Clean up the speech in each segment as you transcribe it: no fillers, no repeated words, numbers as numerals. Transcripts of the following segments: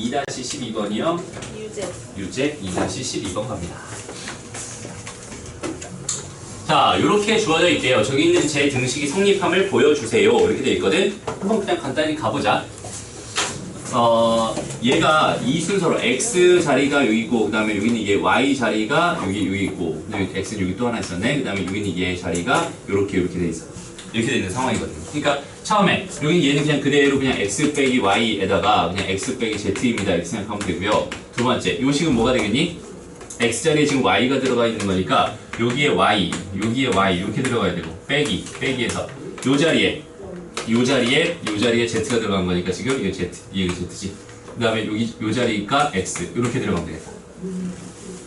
2-12번이요. 유제 2-12번 갑니다. 자, 이렇게 주어져 있대요. 저기 있는 제 등식이 성립함을 보여주세요. 이렇게 돼 있거든. 한번 그냥 간단히 가보자. 얘가 이 순서로 x 자리가 여기고, 그 다음에 여기는 이게 y 자리가 여기 있고, 그 다음에 x는 여기 또 하나 있었네. 그 다음에 여기는 얘 자리가 이렇게 돼 있어. 이렇게 돼 있는 상황이거든요. 그러니까 처음에 여기 얘는 그냥 그대로 그냥 x 빼기 y에다가 그냥 x 빼기 z입니다. 이렇게 생각하면 되고요. 두 번째, 이 식은 뭐가 되겠니? x 자리에 지금 y가 들어가 있는 거니까 여기에 y 이렇게 들어가야 되고, 빼기에서 요 자리에 z가 들어간 거니까 지금 이게 이게 z지. 그 다음에 여기 요 자리가 x 이렇게 들어가면 되겠다.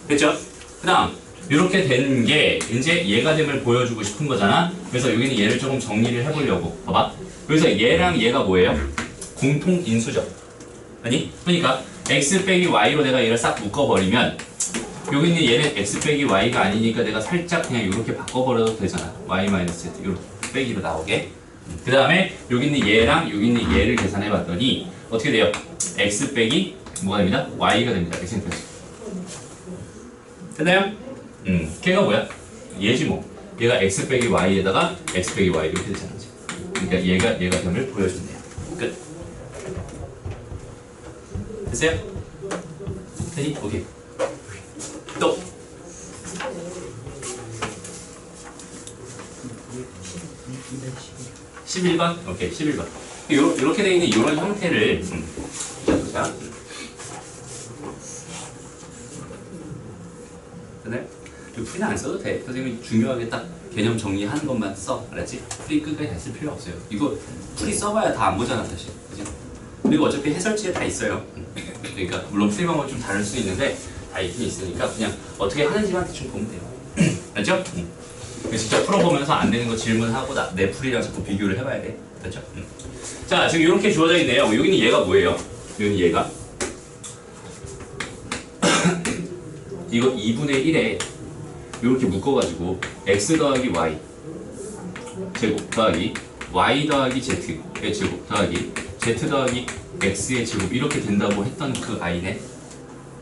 됐죠? 그 다음 이렇게 된 게 이제 얘가 됨을 보여주고 싶은 거잖아. 그래서 여기는 얘를 조금 정리를 해보려고. 봐봐. 그래서 얘랑 얘가 뭐예요? 공통 인수죠. 아니? 그러니까 x 빼기 y로 내가 얘를 싹 묶어버리면 여기 있는 얘는 x 빼기 y가 아니니까 내가 살짝 그냥 이렇게 바꿔버려도 되잖아. y-z 이렇게 빼기로 나오게. 그 다음에 여기 있는 얘랑 여기 있는 얘를 계산해 봤더니 어떻게 돼요? x 빼기 뭐가 됩니다? y가 됩니다. x 플러스. 됐나요? 걔가 뭐야? 얘지 뭐. 얘가 x 빼기 y에다가 x 빼기 y 이렇게 되잖아. 그러니까 얘가 점을 보여준대요. 끝. 됐어요? 됐니? 오케이. 또. 11번? 오케이, 11번. 요렇게 되어 있는 이런 형태를 보자. 됐나요? 풀이는 안 써도 돼. 선생님이 중요하게 딱 개념 정리하는 것만 써. 알았지? 풀이 끝까지 다 쓸 필요 없어요. 이거 풀이 써봐야 다 안 보잖아, 사실. 그지? 그리고 어차피 해설지에 다 있어요. 그러니까 물론 풀이 방법이 좀 다를 수 있는데 다 있긴 있으니까 그냥 어떻게 하는지만 대충 보면 돼요. 알죠? 직접 풀어보면서 안 되는 거 질문하고 내 풀이랑 자꾸 비교를 해봐야 돼. 됐죠? 자, 지금 이렇게 주어져 있네요. 여기는 얘가 뭐예요? 여기는 얘가 이거 2분의 1에 이렇게 묶어가지고 x 더하기 y 제곱 더하기 y 더하기 z의 제곱 더하기 z 더하기 x의 제곱 이렇게 된다고 했던 그 i네.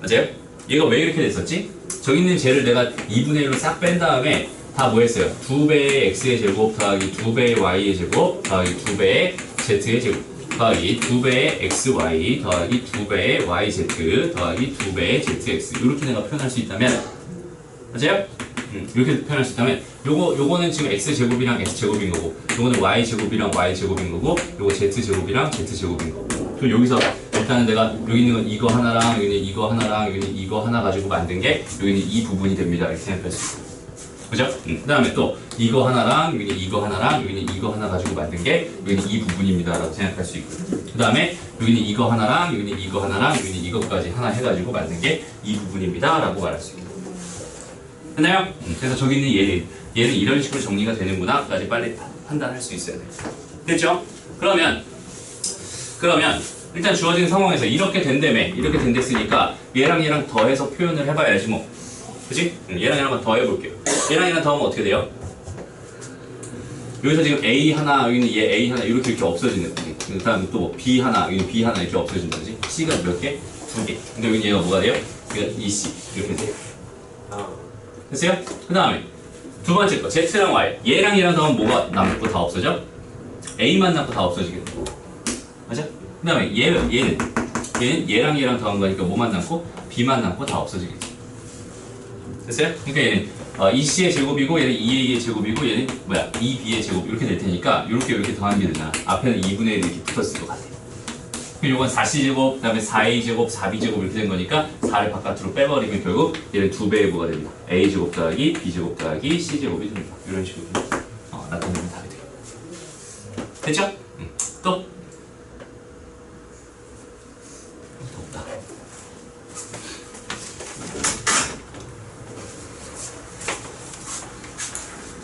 맞아요? 얘가 왜 이렇게 됐었지? 저기 있는 쟤를 내가 2분의 1로 싹 뺀 다음에 다 뭐 했어요? 2배의 x의 제곱 더하기 2배의 y의 제곱 더하기 2배의 z의 제곱 더하기 2배의 xy 더하기 2배의 yz 더하기 2배의 zx 이렇게 내가 표현할 수 있다면 맞아요? 이렇게 표현할 수 있다면 요거는 지금 x제곱이랑 x제곱인 거고 요거는 y제곱이랑 y제곱인 거고 요거 z제곱이랑 z제곱인 거고 그럼 여기서 일단은 내가 여기 있는 건 이거 하나랑 여기 있는 이거 하나랑 여기 있는 이거 하나 가지고 만든 게 여기 있는 이 부분이 됩니다. 이렇게 생각할 수 있고 그죠? 그 다음에 또 이거 하나랑 여기 있는 이거 하나랑 여기 있는 이거 하나 가지고 만든 게 여기 있는 이 부분입니다 라고 생각할 수 있고 그 다음에 여기 있는 이거 하나랑 여기 있는 이거 하나랑 여기 있는 이것까지 하나 해가지고 만든 게 이 부분입니다 라고 말할 수 있고 됐나요? 그래서 저기 있는 얘는 이런 식으로 정리가 되는구나 까지 빨리 판단할 수 있어야 돼요. 됐죠? 그러면 일단 주어진 상황에서 이렇게 됐으니까 얘랑 더해서 표현을 해봐야지 뭐 그치? 얘랑 더 해볼게요. 얘랑 더하면 어떻게 돼요? 여기서 지금 A 하나, 여기는 얘 A 하나 이렇게 없어지는 거지. 그 다음 또 뭐 B 하나, 여기는 B 하나 이렇게 없어지는 거지. C가 몇 개? 2개. 근데 여기는 얘가 뭐가 돼요? 그러니까 EC 이렇게 돼요. 됐어요? 그 다음에 두 번째 거 Z랑 Y 얘랑 더하면 뭐가 남고 다 없어져? A만 남고 다 어지게 되고 맞아? 그 다음에 얘는 얘랑 더한 거니까 뭐만 남고 B만 남고 다 없어지게 돼. 됐어요? 그러니까 얘는 EC의 제곱이고 얘는 EA의 제곱이고 얘는 뭐야? EB의 제곱 이렇게 될 테니까 이렇게 더하는 게 되잖아. 앞에는 2분의 1 이렇게 붙었을 것 같아. 그럼 이건 4C제곱, 그 다음에 4A제곱, 4B제곱 이렇게 된 거니까 4를 바깥으로 빼버리면 결국 얘는 2배의 뭐가 됩니다. A제곱 더하기 B제곱 더하기 C제곱이 됩니다. 이런 식으로 나타내면 답이 돼요. 됐죠? 또? 덥다.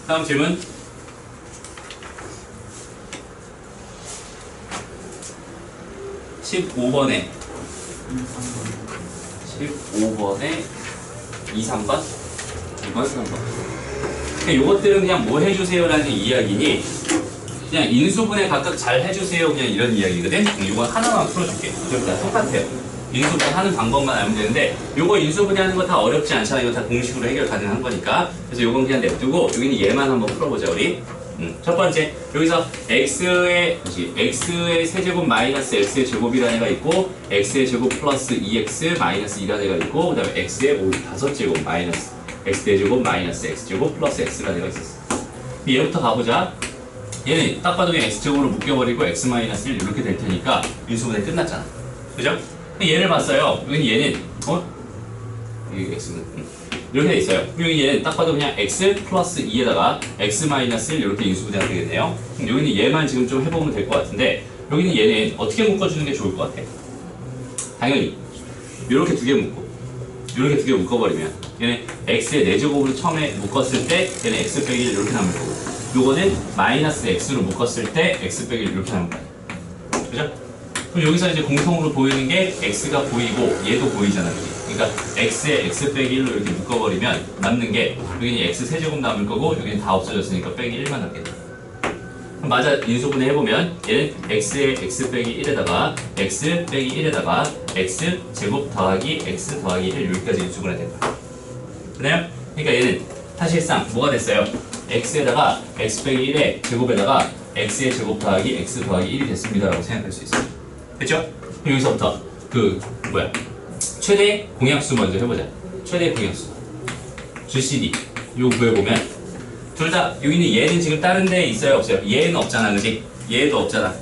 다음 질문. (15번에) 2, 3번? 2번, 3번. 요것들은 그냥 뭐 해주세요라는 이야기니 그냥 인수분해 각각 잘 해주세요 그냥 이런 이야기거든? 이건 하나만 풀어줄게. 좀 똑같아요. 인수분해하는 방법만 알면 되는데 요거 인수분해하는 거 다 어렵지 않잖아. 이거 다 공식으로 해결 가능한 거니까. 그래서 요건 그냥 냅두고 여기는 얘만 한번 풀어보자 우리. 첫 번째 여기서 x의 세제곱 마이너스 x의 제곱이라는 애가 있고 x의 제곱 플러스 2x 마이너스 2라는 애가 있고 그 다음에 x의 5제곱 마이너스 x 제곱 마이너스 x제곱 플러스 x라는 애가 있었어. 얘부터 가보자. 얘는 딱 봐도 그냥 x제곱으로 묶여버리고 x 마이너스 1 이렇게 될 테니까 인수분해 끝났잖아. 그죠? 얘를 봤어요. 여기 얘는 이게 x는 이렇게 돼 있어요. 여기 얘는 딱 봐도 그냥 x 플러스 2에다가 x 마이너스 1 이렇게 인수분해가 되겠네요. 여기는 얘만 지금 좀 해보면 될 것 같은데 여기는 얘는 어떻게 묶어주는 게 좋을 것 같아? 당연히 이렇게 두 개 묶고 이렇게 두 개 묶어버리면 얘는 x의 4제곱으로 처음에 묶었을 때 얘는 x 빼기 1 이렇게 남을 거고 요거는 마이너스 x로 묶었을 때 x 빼기 1 이렇게 남을 거야. 그죠? 그럼 여기서 이제 공통으로 보이는 게 x가 보이고 얘도 보이잖아. 그치? 그러니까 x에 x 빼기 1로 이렇게 묶어버리면 남는 게 여기는 x 세제곱 남을 거고 여기는 다 없어졌으니까 빼기 1만 남겠네. 그럼 맞아 인수분해 해보면 얘는 x에 x 빼기 1에다가 x 빼기 1에다가 x 제곱 더하기 x 더하기 1 여기까지 인수분해 된 거야. 그래요? 그러니까 얘는 사실상 뭐가 됐어요? x에다가 x 빼기 1의 제곱에다가 x의 제곱 더하기 x 더하기 1이 됐습니다 라고 생각할 수 있어요. 됐죠? 그럼 여기서부터 최대 공약수 먼저 해보자. 최대 공약수 GCD 요 구해보면 둘 다 여기는 얘는 지금 다른 데에 있어요 없어요? 얘는 없잖아 그지? 얘도 없잖아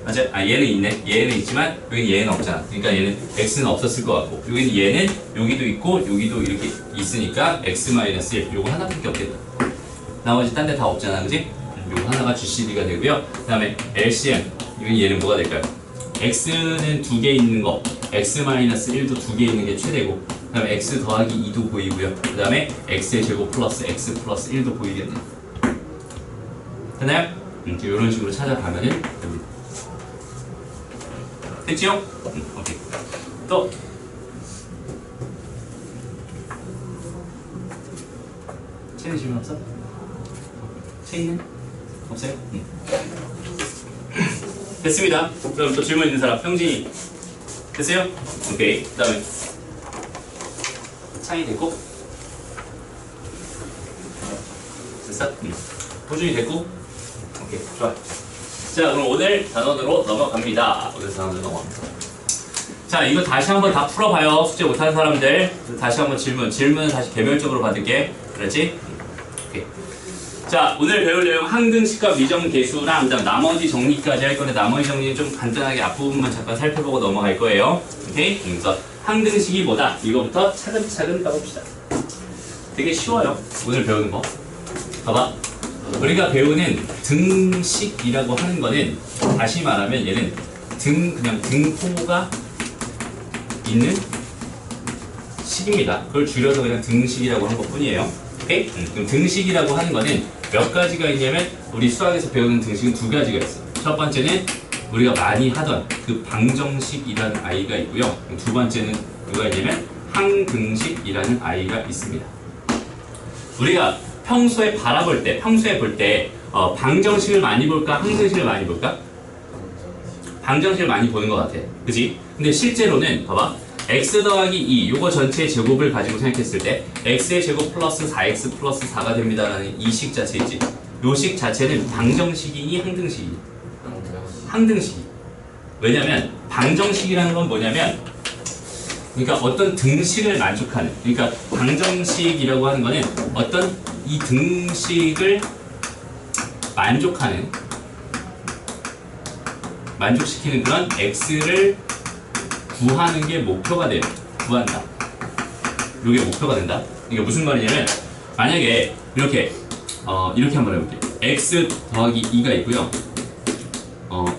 맞아? 얘는 있네. 얘는 있지만 여기는 얘는 없잖아. 그러니까 얘는 x는 없었을 것 같고 여기는 얘는 여기도 있고 여기도 이렇게 있으니까 x-1 요거 하나밖에 없겠다. 나머지 딴 데 다 없잖아 그지? 요거 하나가 GCD가 되고요. 그 다음에 LCM 얘는 뭐가 될까요? x는 2개 있는 거 x-1도 2개 있는 게 최대고 그 다음에 x 더하기 2도 보이고요. 그 다음에 x의 제곱 플러스 x 플러스 1도 보이겠네. 됐나요? 이런 식으로 찾아가면은 됩니다. 됐지요? 오케이. 또 체인 질문 없어? 체인은? 없어요? 됐습니다. 그럼 또 질문 있는 사람 형진이 됐어요? 오케이. 그 다음에 창이 됐고 됐어? 호준이 됐고 오케이 좋아. 자 그럼 오늘 단원으로 넘어갑니다. 오늘 단원으로 넘어갑니다. 자 이거 다시 한번 다 풀어봐요. 숙제 못하는 사람들 다시 한번 질문은 다시 개별적으로 받을게. 그렇지? 오케이. 자 오늘 배울 내용 항등식과 미정계수랑 그다음 나머지 정리까지 할 건데 나머지 정리는 좀 간단하게 앞부분만 잠깐 살펴보고 넘어갈 거예요. 오케이? 그래서 항등식이 뭐다? 이거부터 차근차근 가봅시다. 되게 쉬워요. 오늘 배우는 거. 봐봐. 우리가 배우는 등식이라고 하는 거는 다시 말하면 얘는 그냥 등호가 있는 식입니다. 그걸 줄여서 그냥 등식이라고 한 것 뿐이에요. 오케이? 그럼 등식이라고 하는 거는 몇 가지가 있냐면 우리 수학에서 배우는 등식은 2가지가 있어요. 첫 번째는 우리가 많이 하던 그 방정식이라는 아이가 있고요. 두 번째는 누가 있냐면 항등식이라는 아이가 있습니다. 우리가 평소에 바라볼 때, 방정식을 많이 볼까, 항등식을 많이 볼까? 방정식을 많이 보는 것 같아. 그지? 근데 실제로는, 봐봐. x 더하기 2, 요거 전체의 제곱을 가지고 생각했을 때, x의 제곱 플러스 4x 플러스 4가 됩니다라는 이 식 자체 있지? 요 식 자체는 방정식이니 항등식이니? 항등식이. 왜냐면, 방정식이라는 건 뭐냐면, 그러니까 어떤 등식을 만족하는, 그러니까 방정식이라고 하는 거는 어떤 이 등식을 만족시키는 그런 x를 구하는 게 목표가 돼요. 구한다. 이게 목표가 된다. 이게 무슨 말이냐면 만약에 이렇게 한번 해볼게요. x 더하기 2가 있고요.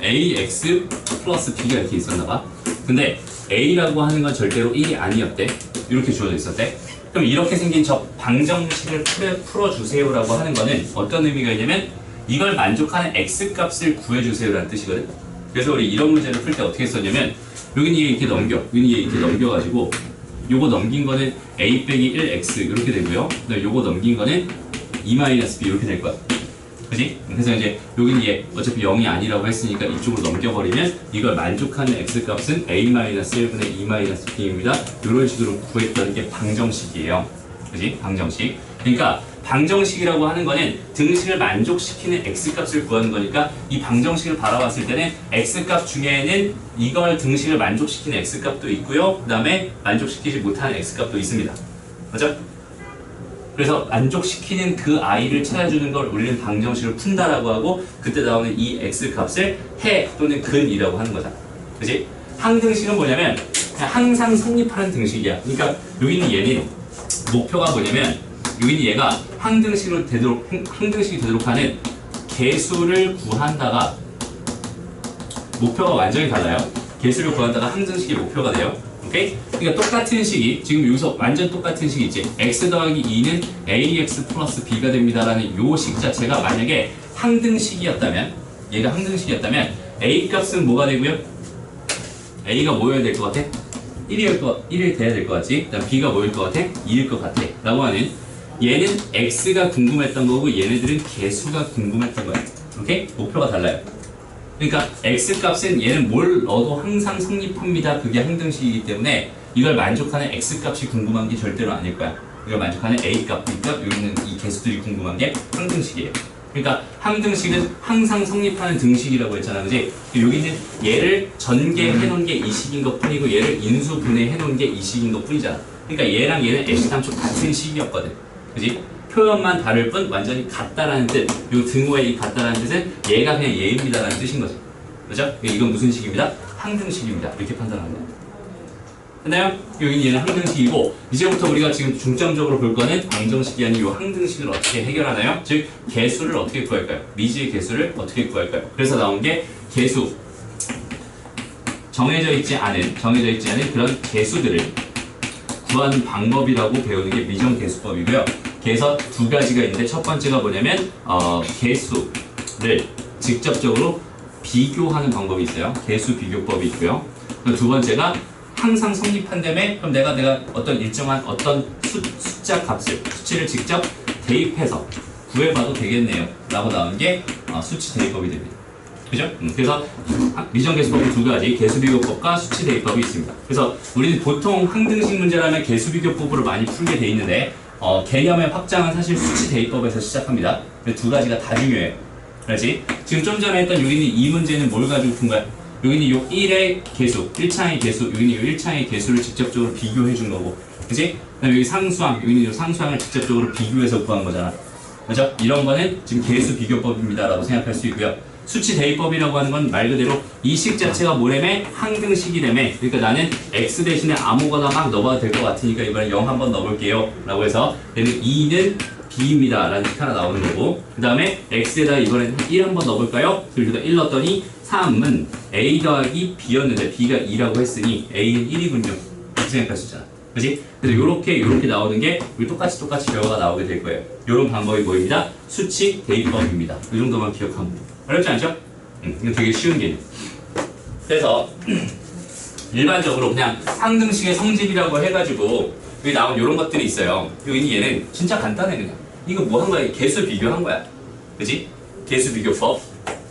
ax 플러스 b가 이렇게 있었나봐. 근데 a라고 하는 건 절대로 1이 아니었대. 이렇게 주어져 있었대. 그럼 이렇게 생긴 저 방정식을 풀어주세요라고 하는 거는 어떤 의미가 있냐면 이걸 만족하는 x값을 구해주세요라는 뜻이거든. 그래서 우리 이런 문제를 풀 때 어떻게 썼냐면 여기는 얘 이렇게 넘겨가지고 요거 넘긴 거는 a 빼기 1x 이렇게 되고요. 그다음에 요거 넘긴 거는 2-b 이렇게 될 거야. 그지? 그래서 이제 여기는 얘 어차피 0이 아니라고 했으니까 이쪽으로 넘겨버리면 이걸 만족하는 x값은 a-1분의 2-b입니다. 이런 식으로 구했던 게 방정식이에요. 그지? 방정식. 그러니까 방정식이라고 하는 거는 등식을 만족시키는 x값을 구하는 거니까 이 방정식을 바라봤을 때는 x값 중에는 이걸 등식을 만족시키는 x값도 있고요. 그 다음에 만족시키지 못하는 x값도 있습니다. 맞죠? 그래서 만족시키는 그 i를 찾아주는 걸 우리는 방정식을 푼다라고 하고 그때 나오는 이 x값을 해 또는 근이라고 하는 거다. 그지? 항등식은 뭐냐면 그냥 항상 성립하는 등식이야. 그러니까 여기 있는 얘는 목표가 뭐냐면 여기 있는 얘가 항등식이 되도록 하는 개수를 구한다가 목표가 완전히 달라요. 개수를 구한다가 항등식이 목표가 돼요. 오케이? 그러니까 똑같은 식이 지금 여기서 완전 똑같은 식이 있지. x 더하기 2는 ax 플러스 b가 됩니다라는 요 식 자체가 만약에 항등식이었다면 얘가 항등식이었다면 a 값은 뭐가 되고요? a가 뭐여야 될 것 같아? 1이 돼야 될 것 같지? 그다음 b가 뭐일 것 같아? 2일 것 같아 라고 하는 얘는 x가 궁금했던 거고 얘네들은 개수가 궁금했던 거야. 오케이? 목표가 달라요. 그러니까 x값은 얘는 뭘 넣어도 항상 성립합니다. 그게 항등식이기 때문에 이걸 만족하는 x값이 궁금한 게 절대로 아닐 거야. 이걸 만족하는 a값, b값, 여기는 이 개수들이 궁금한 게 항등식이에요. 그러니까 항등식은 항상 성립하는 등식이라고 했잖아. 그지? 여기는 얘를 전개해 놓은 게 이 식인 것 뿐이고 얘를 인수 분해해 놓은 게 이 식인 것 뿐이잖아. 그러니까 얘랑 얘는 애시당초 같은 식이었거든. 그지? 표현만 다를 뿐 완전히 같다라는 뜻. 요 등호에 이 같다라는 뜻은 얘가 그냥 얘입니다라는 뜻인 거죠. 그죠? 이건 무슨 식입니다? 항등식입니다. 이렇게 판단합니다. 됐나요? 여기는 얘는 항등식이고 이제부터 우리가 지금 중점적으로 볼 거는 방정식이 아닌 요 항등식을 어떻게 해결하나요? 즉 개수를 어떻게 구할까요? 미지의 개수를 어떻게 구할까요? 그래서 나온 게 개수 정해져 있지 않은 그런 개수들을 구하는 방법이라고 배우는 게 미정계수법이고요. 그래서 두 가지가 있는데 첫 번째가 뭐냐면 개수를 직접적으로 비교하는 방법이 있어요. 개수 비교법이 있고요. 두 번째가 항상 성립한다음에 그럼 내가 어떤 일정한 어떤 숫자 값을 수치를 직접 대입해서 구해봐도 되겠네요 라고 나온 게 수치 대입법이 됩니다. 그죠? 그래서 미정계수법은 두 가지 개수비교법과 수치대입법이 있습니다. 그래서 우리는 보통 항등식 문제라면 개수비교법으로 많이 풀게 돼 있는데 개념의 확장은 사실 수치대입법에서 시작합니다. 두 가지가 다 중요해요. 그렇지? 지금 좀 전에 했던 여기 있는 이 문제는 뭘 가지고 푼 거야? 여기 있는 요 1의 개수, 1창의 개수, 여기 있는 요 1창의 개수를 직접적으로 비교해 준 거고 그치? 그다음에 여기 상수항, 여기 있는 요 상수항을 직접적으로 비교해서 구한 거잖아. 그죠? 이런 거는 지금 개수비교법입니다 라고 생각할 수 있고요. 수치 대입법이라고 하는 건 말 그대로 이 식 자체가 뭐래매? 항등식이래매. 그러니까 나는 x 대신에 아무거나 막 넣어봐도 될 것 같으니까 이번에 0 한번 넣어볼게요 라고 해서 얘는 2는 b입니다 라는 식 하나 나오는 거고 그 다음에 x에다 이번엔 1 한번 넣어볼까요? 그리고 1 넣었더니 3은 a 더하기 b였는데 b가 2라고 했으니 a는 1이군요 이렇게 생각할 수 있잖아. 그치? 그래서 요렇게 나오는 게 우리 똑같이 결과가 나오게 될 거예요. 요런 방법이 뭐입니다? 수치 대입법입니다. 이 정도만 기억하면 돼요. 어렵지 않죠? 이건 되게 쉬운 개념. 그래서 일반적으로 그냥 항등식의 성질이라고 해가지고 여기 나온 이런 것들이 있어요. 여기 얘는 진짜 간단해 그냥. 이거 뭐 한 거야? 개수 비교한 거야. 그지? 개수 비교법.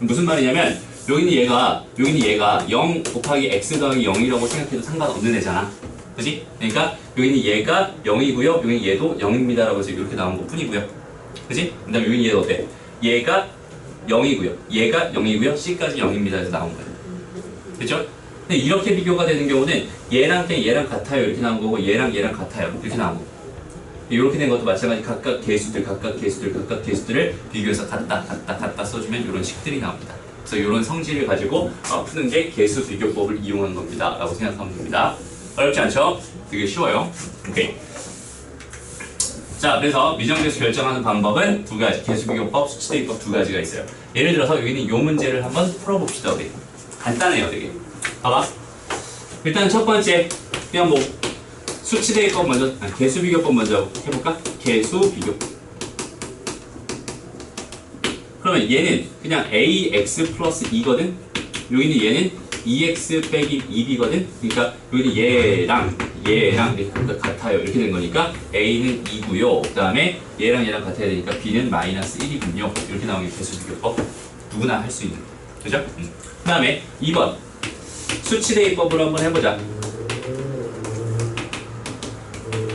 무슨 말이냐면 여기는 얘가 0 곱하기 x 더하기 0이라고 생각해도 상관없는 애잖아. 그지? 그러니까 여기는 얘가 0이고요. 여기는 얘도 0입니다 라고 해서 이렇게 나온 것 뿐이고요. 그지? 그 다음에 여기는 얘도 어때? 얘가 0이고요. 얘가 0이고요. C까지 0입니다. 해서 나온 거예요. 그죠? 근데 이렇게 비교가 되는 경우는 얘랑 같아요. 이렇게 나온 거고 얘랑 같아요. 이렇게 나온 거고. 이렇게 된 것도 마찬가지 각각 개수들을 비교해서 같다 써주면 이런 식들이 나옵니다. 그래서 이런 성질을 가지고 푸는 게 개수 비교법을 이용한 겁니다. 라고 생각하면 됩니다. 어렵지 않죠? 되게 쉬워요. 오케이. 자, 그래서 미정계수 결정하는 방법은 두 가지, 개수비교법, 수치대입법 두 가지가 있어요. 예를 들어서 여기는 이 문제를 한번 풀어봅시다. 우리 간단해요, 되게. 봐봐. 일단 첫 번째, 그냥 뭐 수치대입법 먼저, 개수비교법 먼저 해볼까? 개수비교법. 그러면 얘는 그냥 ax 플러스 2거든. 여기는 얘는 2x 빼기 2b거든. 그러니까 여기는 얘랑 이렇게 같아요. 이렇게 된 거니까 A는 2고요. 그 다음에 얘랑 얘랑 같아야 되니까 B는 마이너스 1이군요. 이렇게 나오는 게 개수 비교법. 누구나 할 수 있는 거. 그죠? 그 다음에 2번. 수치대입법으로 한번 해보자.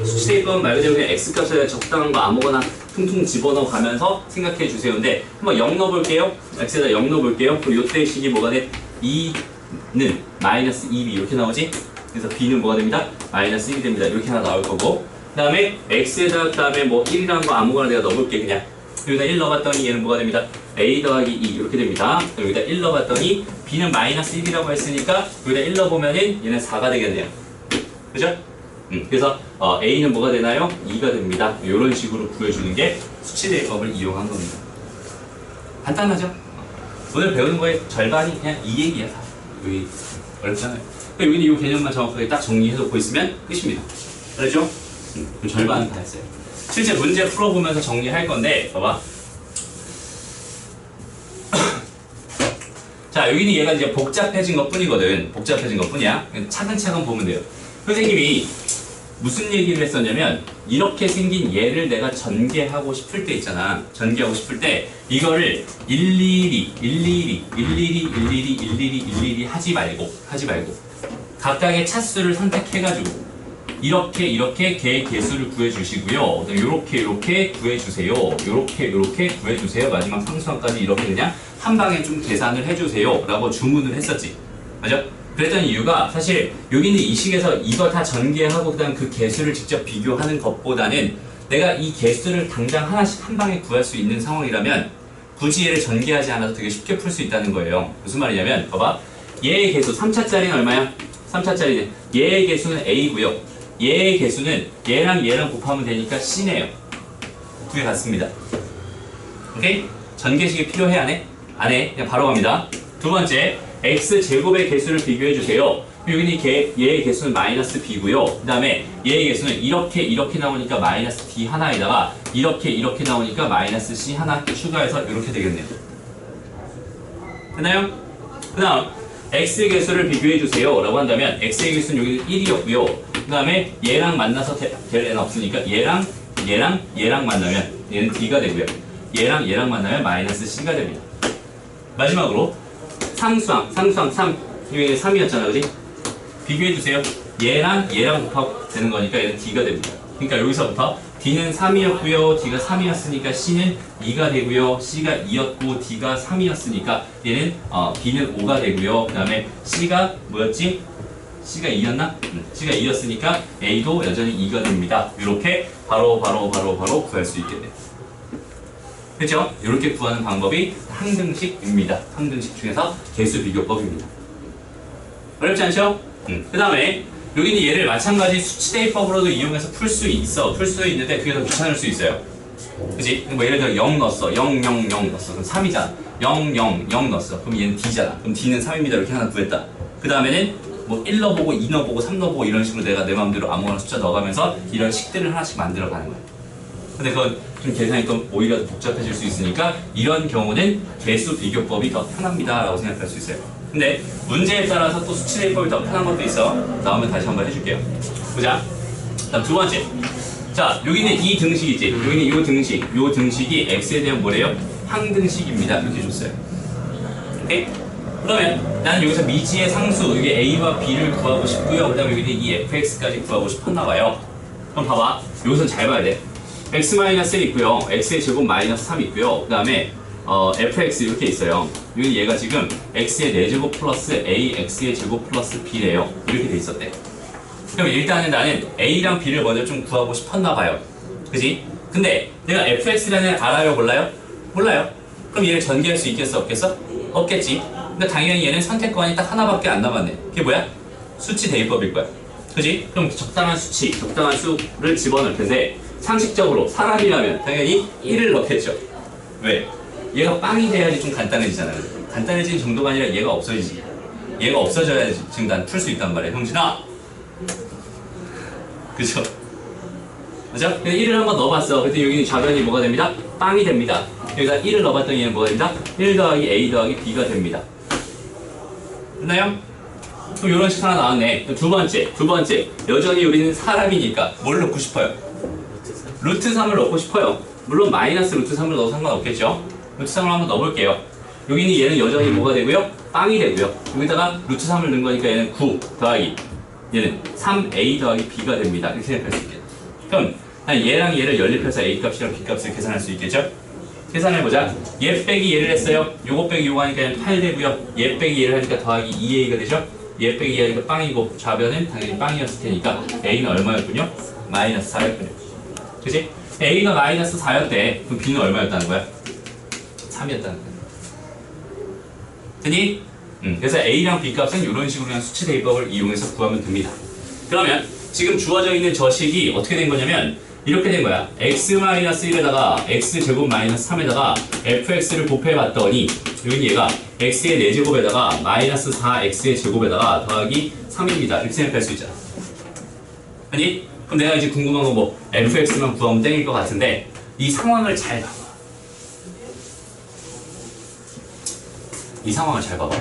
수치대입법은 말 그대로 그냥 X값에 적당한 거 아무거나 퉁퉁 집어넣어 가면서 생각해 주세요. 근데 한번 0 넣어볼게요. X에다 0 넣어볼게요. 그럼 요때 식이 뭐가 돼? 2는 마이너스 2B 이렇게 나오지? 그래서 B는 뭐가 됩니다? 마이너스 1이 됩니다. 이렇게 하나 나올 거고. 그 다음에 X에다 그다음에 뭐 1이라는 거 아무거나 내가 넣어볼게 그냥. 여기다 1 넣어봤더니 얘는 뭐가 됩니다? A 더하기 2 이렇게 됩니다. 여기다 1 넣어봤더니 B는 마이너스 1이라고 했으니까 여기다 1 넣어보면은 얘는 4가 되겠네요. 그죠? 그래서 A는 뭐가 되나요? 2가 됩니다. 이런 식으로 구해주는 게 수치대입법을 이용한 겁니다. 간단하죠? 오늘 배우는 거의 절반이 그냥 이 얘기야. 여기 어렵잖아요. 그러니까 여기는 이 개념만 정확하게 딱 정리해놓고 있으면 끝입니다. 알죠? 그 절반은 다 했어요. 실제 문제 풀어보면서 정리할 건데 봐봐. 자, 여기는 얘가 이제 복잡해진 것 뿐이거든. 복잡해진 것 뿐이야. 차근차근 보면 돼요. 선생님이 무슨 얘기를 했었냐면 이렇게 생긴 얘를 내가 전개하고 싶을 때 있잖아. 전개하고 싶을 때 이거를 일일이 하지 말고 각각의 차수를 선택해가지고 이렇게 개 개수를 구해주시고요. 요렇게 구해주세요. 요렇게 구해주세요. 마지막 상수항까지 이렇게 그냥 한 방에 좀 계산을 해주세요. 라고 주문을 했었지. 맞아? 그랬던 이유가 사실 여기는 이 식에서 이거 다 전개하고 그다음 그 개수를 직접 비교하는 것보다는 내가 이 개수를 당장 하나씩 한 방에 구할 수 있는 상황이라면 굳이 얘를 전개하지 않아도 되게 쉽게 풀 수 있다는 거예요. 무슨 말이냐면 봐봐. 얘의 개수 3차짜리는 얼마야? 3차짜리는 얘의 개수는 A고요. 얘의 개수는 얘랑 곱하면 되니까 C네요. 두 개 같습니다. 오케이? 전개식이 필요해 안 해? 안 해. 그냥 바로 갑니다. 두 번째, X제곱의 개수를 비교해 주세요. 여기는 얘의 개수는 마이너스 B고요. 그 다음에 얘의 개수는 이렇게 나오니까 마이너스 D 하나에다가 이렇게 나오니까 마이너스 C 하나 추가해서 이렇게 되겠네요. 됐나요? 그 다음 X의 개수를 비교해 주세요 라고 한다면 X의 개수는 여기는 1이었고요. 그 다음에 얘랑 만나서 될 애는 없으니까 얘랑 만나면 얘는 D가 되고요. 얘랑 만나면 마이너스 C가 됩니다. 마지막으로 상수항 3 여기 3이었잖아 그지? 비교해주세요. 얘랑 곱하면 되는 거니까 얘는 D가 됩니다. 그러니까 여기서부터 D는 3이었고요 D가 3이었으니까 C는 2가 되고요 C가 2였고 D가 3이었으니까 얘는 B는 5가 되고요. 그 다음에 C가 뭐였지? C가 2였나? C가 2였으니까 A도 여전히 2가 됩니다. 이렇게 바로 구할 수 있겠네요. 그렇죠? 이렇게 구하는 방법이 항등식입니다. 항등식 중에서 개수 비교법입니다. 어렵지 않죠? 그 다음에 여기는 얘를 마찬가지 수치대입법으로도 이용해서 풀 수 있는데 그게 더 귀찮을 수 있어요. 그치? 뭐 예를 들어 0 넣었어. 0 넣었어. 그럼 3이잖아. 0 넣었어. 그럼 얘는 D잖아. 그럼 D는 3입니다. 이렇게 하나 구했다. 그 다음에는 뭐 1 넣어보고 2 넣어보고 3 넣어보고 이런 식으로 내가 내 마음대로 아무거나 숫자 넣어가면서 이런 식들을 하나씩 만들어가는 거야. 근데 그건 좀 계산이 또 오히려 더 복잡해질 수 있으니까 이런 경우는 개수 비교법이 더 편합니다 라고 생각할 수 있어요. 근데 문제에 따라서 또 수치대입법이 더 편한 것도 있어. 나오면 다시 한번 해줄게요. 보자. 다음 두 번째. 자, 여기는 이 등식이지. 여기는 요 등식이 x에 대한 뭐래요? 항등식입니다. 이렇게 줬어요. 오케이? 그러면 나는 여기서 미지의 상수, 여기 a와 b를 구하고 싶고요. 그 다음에 여기는 이 fx까지 구하고 싶었나 봐요. 그럼 봐봐. 여기서 잘 봐야 돼. x-1 있고요. x의 제곱 마이너스 3 있고요. 그 다음에 fx 이렇게 있어요. 여기 얘가 지금 x의 4제곱 플러스 ax의 제곱 플러스 b래요. 이렇게 돼 있었대. 그럼 일단은 나는 a랑 b를 먼저 좀 구하고 싶었나 봐요. 그지? 근데 내가 fx라는 알아요? 몰라요? 몰라요. 그럼 얘를 전개할 수 있겠어? 없겠어? 없겠지. 근데 당연히 얘는 선택권이 딱 하나밖에 안 남았네. 그게 뭐야? 수치 대입법일 거야. 그지? 그럼 적당한 수를 집어넣을 텐데 상식적으로 사람이라면 당연히 1을 넣겠죠. 왜? 얘가 빵이 돼야지 좀 간단해지잖아요. 간단해지는 정도가 아니라 얘가 없어지지. 얘가 없어져야지 지금 난 풀 수 있단 말이야. 형진아! 그죠? 그죠? 1을 한번 넣어봤어. 그때 여기는 좌변이 뭐가 됩니다? 빵이 됩니다. 여기다 1을 넣어봤더니 얘는 뭐가 됩니다? 1 더하기 a 더하기 b가 됩니다. 됐나요? 그럼 이런 식 하나 나왔네. 두 번째. 여전히 우리는 사람이니까 뭘 넣고 싶어요? 루트 3을 넣고 싶어요. 물론 마이너스 루트 3을 넣어도 상관없겠죠? 루트 3을 한번 넣어볼게요. 여기는 얘는 여전히 뭐가 되고요? 빵이 되고요. 여기다가 루트 3을 넣은 거니까 얘는 9 더하기 얘는 3a 더하기 b가 됩니다. 이렇게 생각할 수 있겠죠. 그럼 얘랑 얘를 연립해서 a 값이랑 b 값을 계산할 수 있겠죠? 계산해보자. 얘 빼기 얘를 했어요. 요거 빼기 요거 하니까 8 되고요. 얘 빼기 얘를 하니까 더하기 2a가 되죠? 얘 빼기 얘 하니까 빵이고 좌변은 당연히 빵이었을 테니까 a는 얼마였군요? 마이너스 4였군요. 그치? a가 마이너스 4였대. 그럼 b는 얼마였다는 거야? 3이었다는 거야. 됐니? 그래서 a랑 b 값은 이런 식으로 그냥 수치 대입법을 이용해서 구하면 됩니다. 그러면 지금 주어져 있는 저 식이 어떻게 된 거냐면 이렇게 된 거야. x-1에다가 x제곱 마이너스 3에다가 fx를 곱해봤더니 여기 얘가 x의 4제곱에다가 마이너스 4x의 제곱에다가 더하기 3입니다. 이렇게 생각할 수 있잖아. 아니? 그럼 내가 이제 궁금한 건 뭐 fx만 구하면 땡일 것 같은데 이 상황을 잘 봐봐. 이 상황을 잘 봐봐.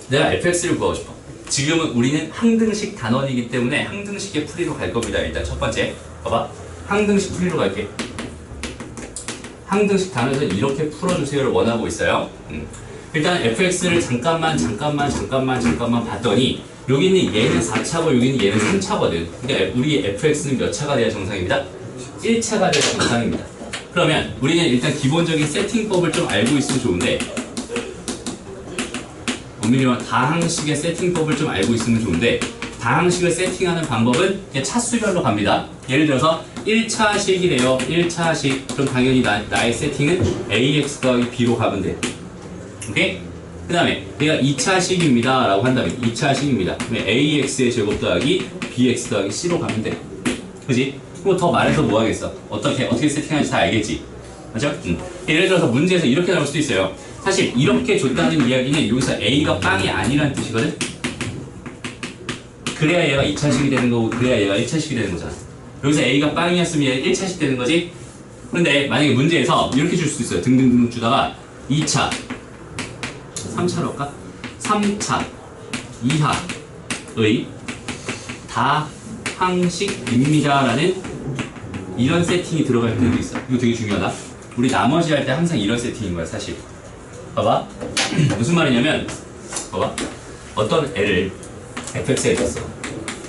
내가 fx를 구하고 싶어. 지금은 우리는 항등식 단원이기 때문에 항등식의 풀이로 갈 겁니다. 일단 첫 번째 봐봐. 항등식 풀이로 갈게. 항등식 단원에서 이렇게 풀어주세요를 원하고 있어요. 일단 fx를 잠깐만 봤더니 여기 있는 얘는 4차고 여기 있는 얘는 3차거든. 그러니까 우리 fx는 몇 차가 돼야 정상입니다? 1차가 돼야 정상입니다. 그러면 우리는 일단 기본적인 세팅법을 좀 알고 있으면 좋은데 엄밀히면 다항식의 세팅법을 좀 알고 있으면 좋은데 다항식을 세팅하는 방법은 그냥 차수별로 갑니다. 예를 들어서 1차식이래요. 1차식. 그럼 당연히 나의 세팅은 ax 더하기 b로 가면 돼. 오케이? 그 다음에 내가 2차식입니다 라고 한다면 2차식입니다. 그러면 ax의 제곱 더하기 bx 더하기 c로 가면 돼. 그지? 그럼 더 말해서 뭐 하겠어? 어떻게 세팅하는지 다 알겠지? 맞죠? 예를 들어서 문제에서 이렇게 나올 수도 있어요. 사실 이렇게 줬다는 이야기는 여기서 A가 빵이 아니라는 뜻이거든? 그래야 얘가 2차식이 되는 거고 그래야 얘가 1차식이 되는 거잖아. 여기서 A가 빵이었으면 얘가 1차식 되는 거지? 근데 만약에 문제에서 이렇게 줄 수도 있어요. 등등등 주다가 2차 3차로 할까? 3차 이하의 다항식입니다 라는 이런 세팅이 들어갈 때도 있어. 이거 되게 중요하다. 우리 나머지 할 때 항상 이런 세팅인 거야 사실. 봐봐. 무슨 말이냐면 봐봐. 어떤 애를 fx에 줬어.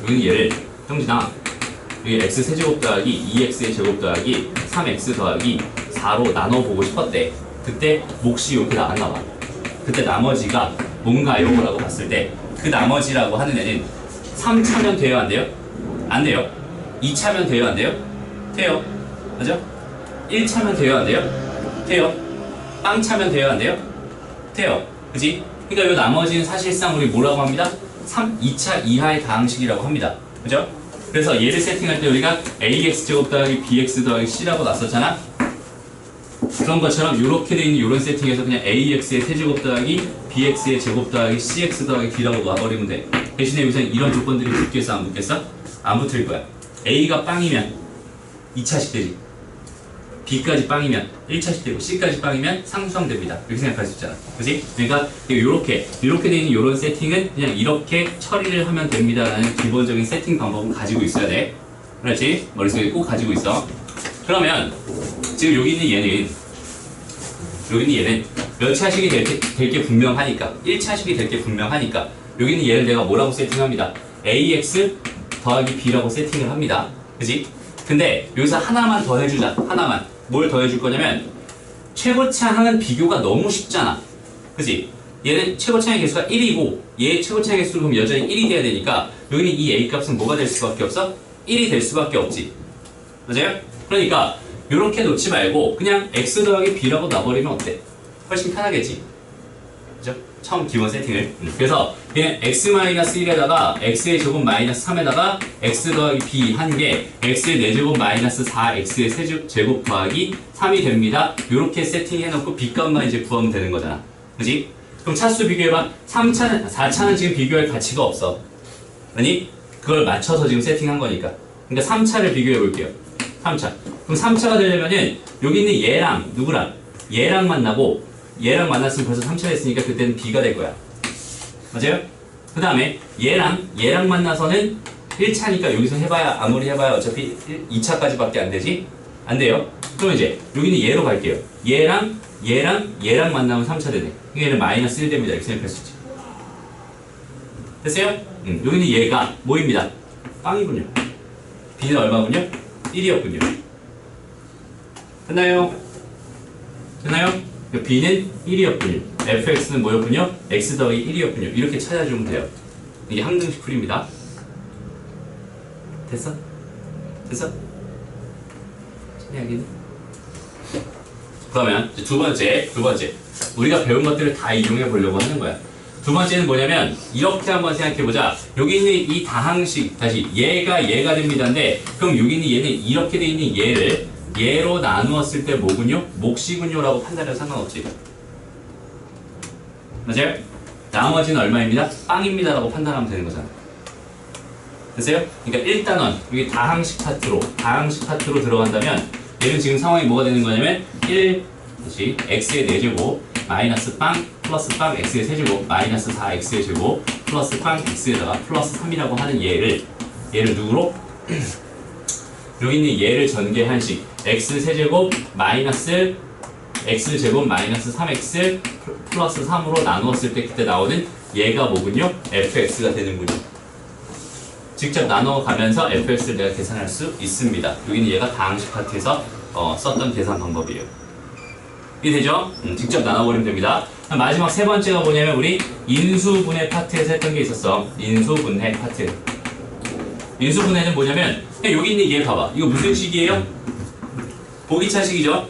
여기 얘를 형진아 여기 x 세제곱 더하기 2x의 제곱 더하기 3x 더하기 4로 나눠보고 싶었대. 그때 몫이 이렇게 나왔나 봐. 그때 나머지가 뭔가요? 라고 봤을 때 그 나머지라고 하는 애는 3차면 돼요? 안 돼요? 안 돼요. 2차면 돼요? 안 돼요? 돼요. 맞죠? 1차면 돼요? 안 돼요? 돼요. 빵차면 돼요? 안 돼요? 돼요. 그지? 그러니까 이 나머지는 사실상 우리 뭐라고 합니다? 2차 이하의 다항식이라고 합니다. 그죠? 그래서 얘를 세팅할 때 우리가 ax제곱 더하기 bx 더하기 c라고 놨었잖아? 그런 것처럼 이렇게 돼 있는 이런 세팅에서 그냥 ax의 세제곱 더하기 bx의 제곱 더하기 cx 더하기 d라고 놔버리면 돼. 대신에 여기서는 이런 조건들이 붙겠어? 안 붙겠어? 안 붙을 거야. a가 빵이면 2차식 되지. b까지 빵이면 1차식 되고 c까지 빵이면 상수항됩니다. 이렇게 생각할 수 있잖아. 그치? 그러니까 이렇게 돼 있는 이런 세팅은 그냥 이렇게 처리를 하면 됩니다 라는 기본적인 세팅 방법은 가지고 있어야 돼. 그렇지? 머릿속에 꼭 가지고 있어. 그러면 지금 여기 있는 얘는 몇 차식이 될 게 분명하니까 1차식이 될 게 분명하니까 여기 있는 얘를 내가 뭐라고 세팅합니다. ax 더하기 b라고 세팅을 합니다. 그치? 근데 여기서 하나만 더 해주자. 하나만. 뭘 더 해줄 거냐면 최고차항은 비교가 너무 쉽잖아. 그치? 얘는 최고차항의 개수가 1이고 얘의 최고차항의 개수는 그럼 여전히 1이 돼야 되니까 여기는 이 a 값은 뭐가 될 수밖에 없어? 1이 될 수밖에 없지. 맞아요? 그러니까 이렇게 놓지 말고 그냥 x 더하기 b라고 놔버리면 어때? 훨씬 편하겠지. 그죠? 처음 기본 세팅을. 그래서 그냥 x-1에다가 x의 제곱 마이너스 3에다가 x 더하기 b 한 게 x의 4제곱 마이너스 4x의 세제곱 더하기 3이 됩니다. 이렇게 세팅해놓고 b 값만 이제 구하면 되는 거잖아. 그지? 그럼 차수 비교해봐. 4차는 지금 비교할 가치가 없어. 아니? 그걸 맞춰서 지금 세팅한 거니까. 그러니까 3차를 비교해 볼게요. 3차. 그럼 3차가 되려면은 여기 있는 얘랑 누구랑? 얘랑 만나고 얘랑 만났으면 벌써 3차 됐으니까 그때는 b가 될 거야. 맞아요? 그 다음에 얘랑 만나서는 1차니까 여기서 해봐야 아무리 해봐야 어차피 2차까지밖에 안 되지? 안 돼요. 그럼 이제 여기는 얘로 갈게요. 얘랑 만나면 3차 되네. 얘는 마이너스 1 됩니다. x는 패스지. 됐어요? 여기는 얘가 뭐입니다? 빵이군요. b는 얼마군요? 1이었군요. 됐나요? b는 1이었군요. fx는 뭐였군요? x 더하기 1이었군요. 이렇게 찾아주면 돼요. 이게 항등식 풀입니다. 됐어? 이야기는? 그러면 두 번째 우리가 배운 것들을 다 이용해 보려고 하는 거야. 두 번째는 뭐냐면 이렇게 한번 생각해 보자. 여기 있는 이 다항식 다시 얘가 됩니다인데 그럼 여기 있는 얘는 이렇게 돼 있는 얘를 얘로 나누었을 때 뭐군요? 몫이군요 라고 판단해도 상관없지. 맞아요? 나머지는 얼마입니다? 빵입니다 라고 판단하면 되는 거잖아. 됐어요? 그러니까 일단은 여기 다항식 파트로 들어간다면 얘는 지금 상황이 뭐가 되는 거냐면 1 다시 x의 4제곱 마이너스 빵 플러스 빵 x의 세제곱 마이너스 4x의 제곱 플러스 빵 x에다가 플러스 3이라고 하는 얘를 누구로? 여기 있는 얘를 전개한식 x 세제곱 마이너스 x 제곱 마이너스 3x 플러스 3으로 나누었을 때 그때 나오는 얘가 뭐군요? fx가 되는군요. 직접 나눠가면서 fx를 내가 계산할 수 있습니다. 여기는 얘가 다항식 파트에서 썼던 계산 방법이에요. 이해되죠? 직접 나눠버리면 됩니다. 마지막 세 번째가 뭐냐면 우리 인수분해 파트에서 했던 게 있었어. 인수분해 파트. 인수분해는 뭐냐면 여기 있는 얘 봐봐. 이거 무슨 식이에요? 보기차식이죠?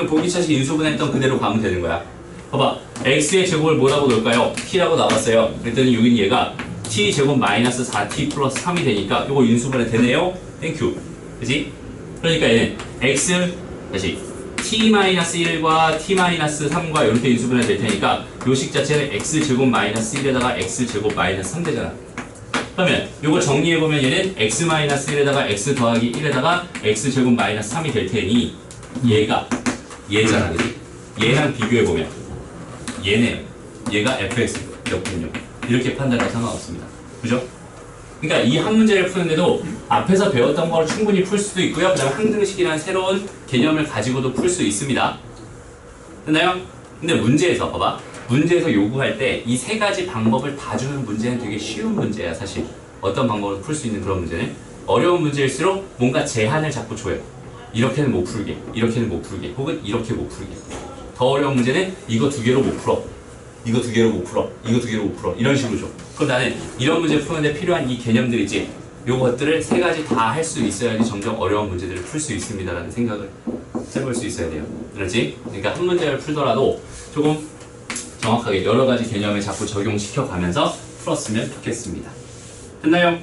보기차식 인수분해했던 그대로 가면 되는 거야. 봐봐. x의 제곱을 뭐라고 넣을까요? t라고 나왔어요. 그랬더니 여기 있는 얘가 t 제곱 마이너스 4t 플러스 3이 되니까 이거 인수분해 되네요? 땡큐. 그치? 그러니까 얘는 x 다시 t-1과 t-3과 이렇게 인수분해 될 테니까 요 식 자체는 x 제곱 마이너스 1에다가 x 제곱 마이너스 3 되잖아. 그러면 요거 정리해보면 얘는 x 마이너스 1에다가 x 더하기 1에다가 x 제곱 마이너스 3이 될 테니 얘가 얘잖아. 그치? 얘랑 비교해보면 얘가 fx였군요. 이렇게 판단해도 상관없습니다. 그죠? 그러니까 이 한 문제를 푸는데도 앞에서 배웠던 걸 충분히 풀 수도 있고요. 그 다음에 항등식이라는 새로운 개념을 가지고도 풀 수 있습니다. 됐나요? 근데 문제에서 봐봐. 문제에서 요구할 때 이 세 가지 방법을 다 주는 문제는 되게 쉬운 문제야 사실. 어떤 방법으로 풀 수 있는 그런 문제는 어려운 문제일수록 뭔가 제한을 자꾸 줘요. 이렇게는 못 풀게, 이렇게는 못 풀게, 혹은 이렇게 못 풀게. 더 어려운 문제는 이거 두 개로 못 풀어. 이거 두 개로 못 풀어. 이거 두 개로 못 풀어. 이런 식으로 줘. 그럼 나는 이런 문제 푸는데 필요한 이 개념들 있지. 요것들을 세 가지 다 할 수 있어야지 점점 어려운 문제들을 풀 수 있습니다라는 생각을 해볼 수 있어야 돼요. 그렇지? 그러니까 한 문제를 풀더라도 조금 정확하게 여러 가지 개념을 자꾸 적용시켜 가면서 풀었으면 좋겠습니다. 됐나요?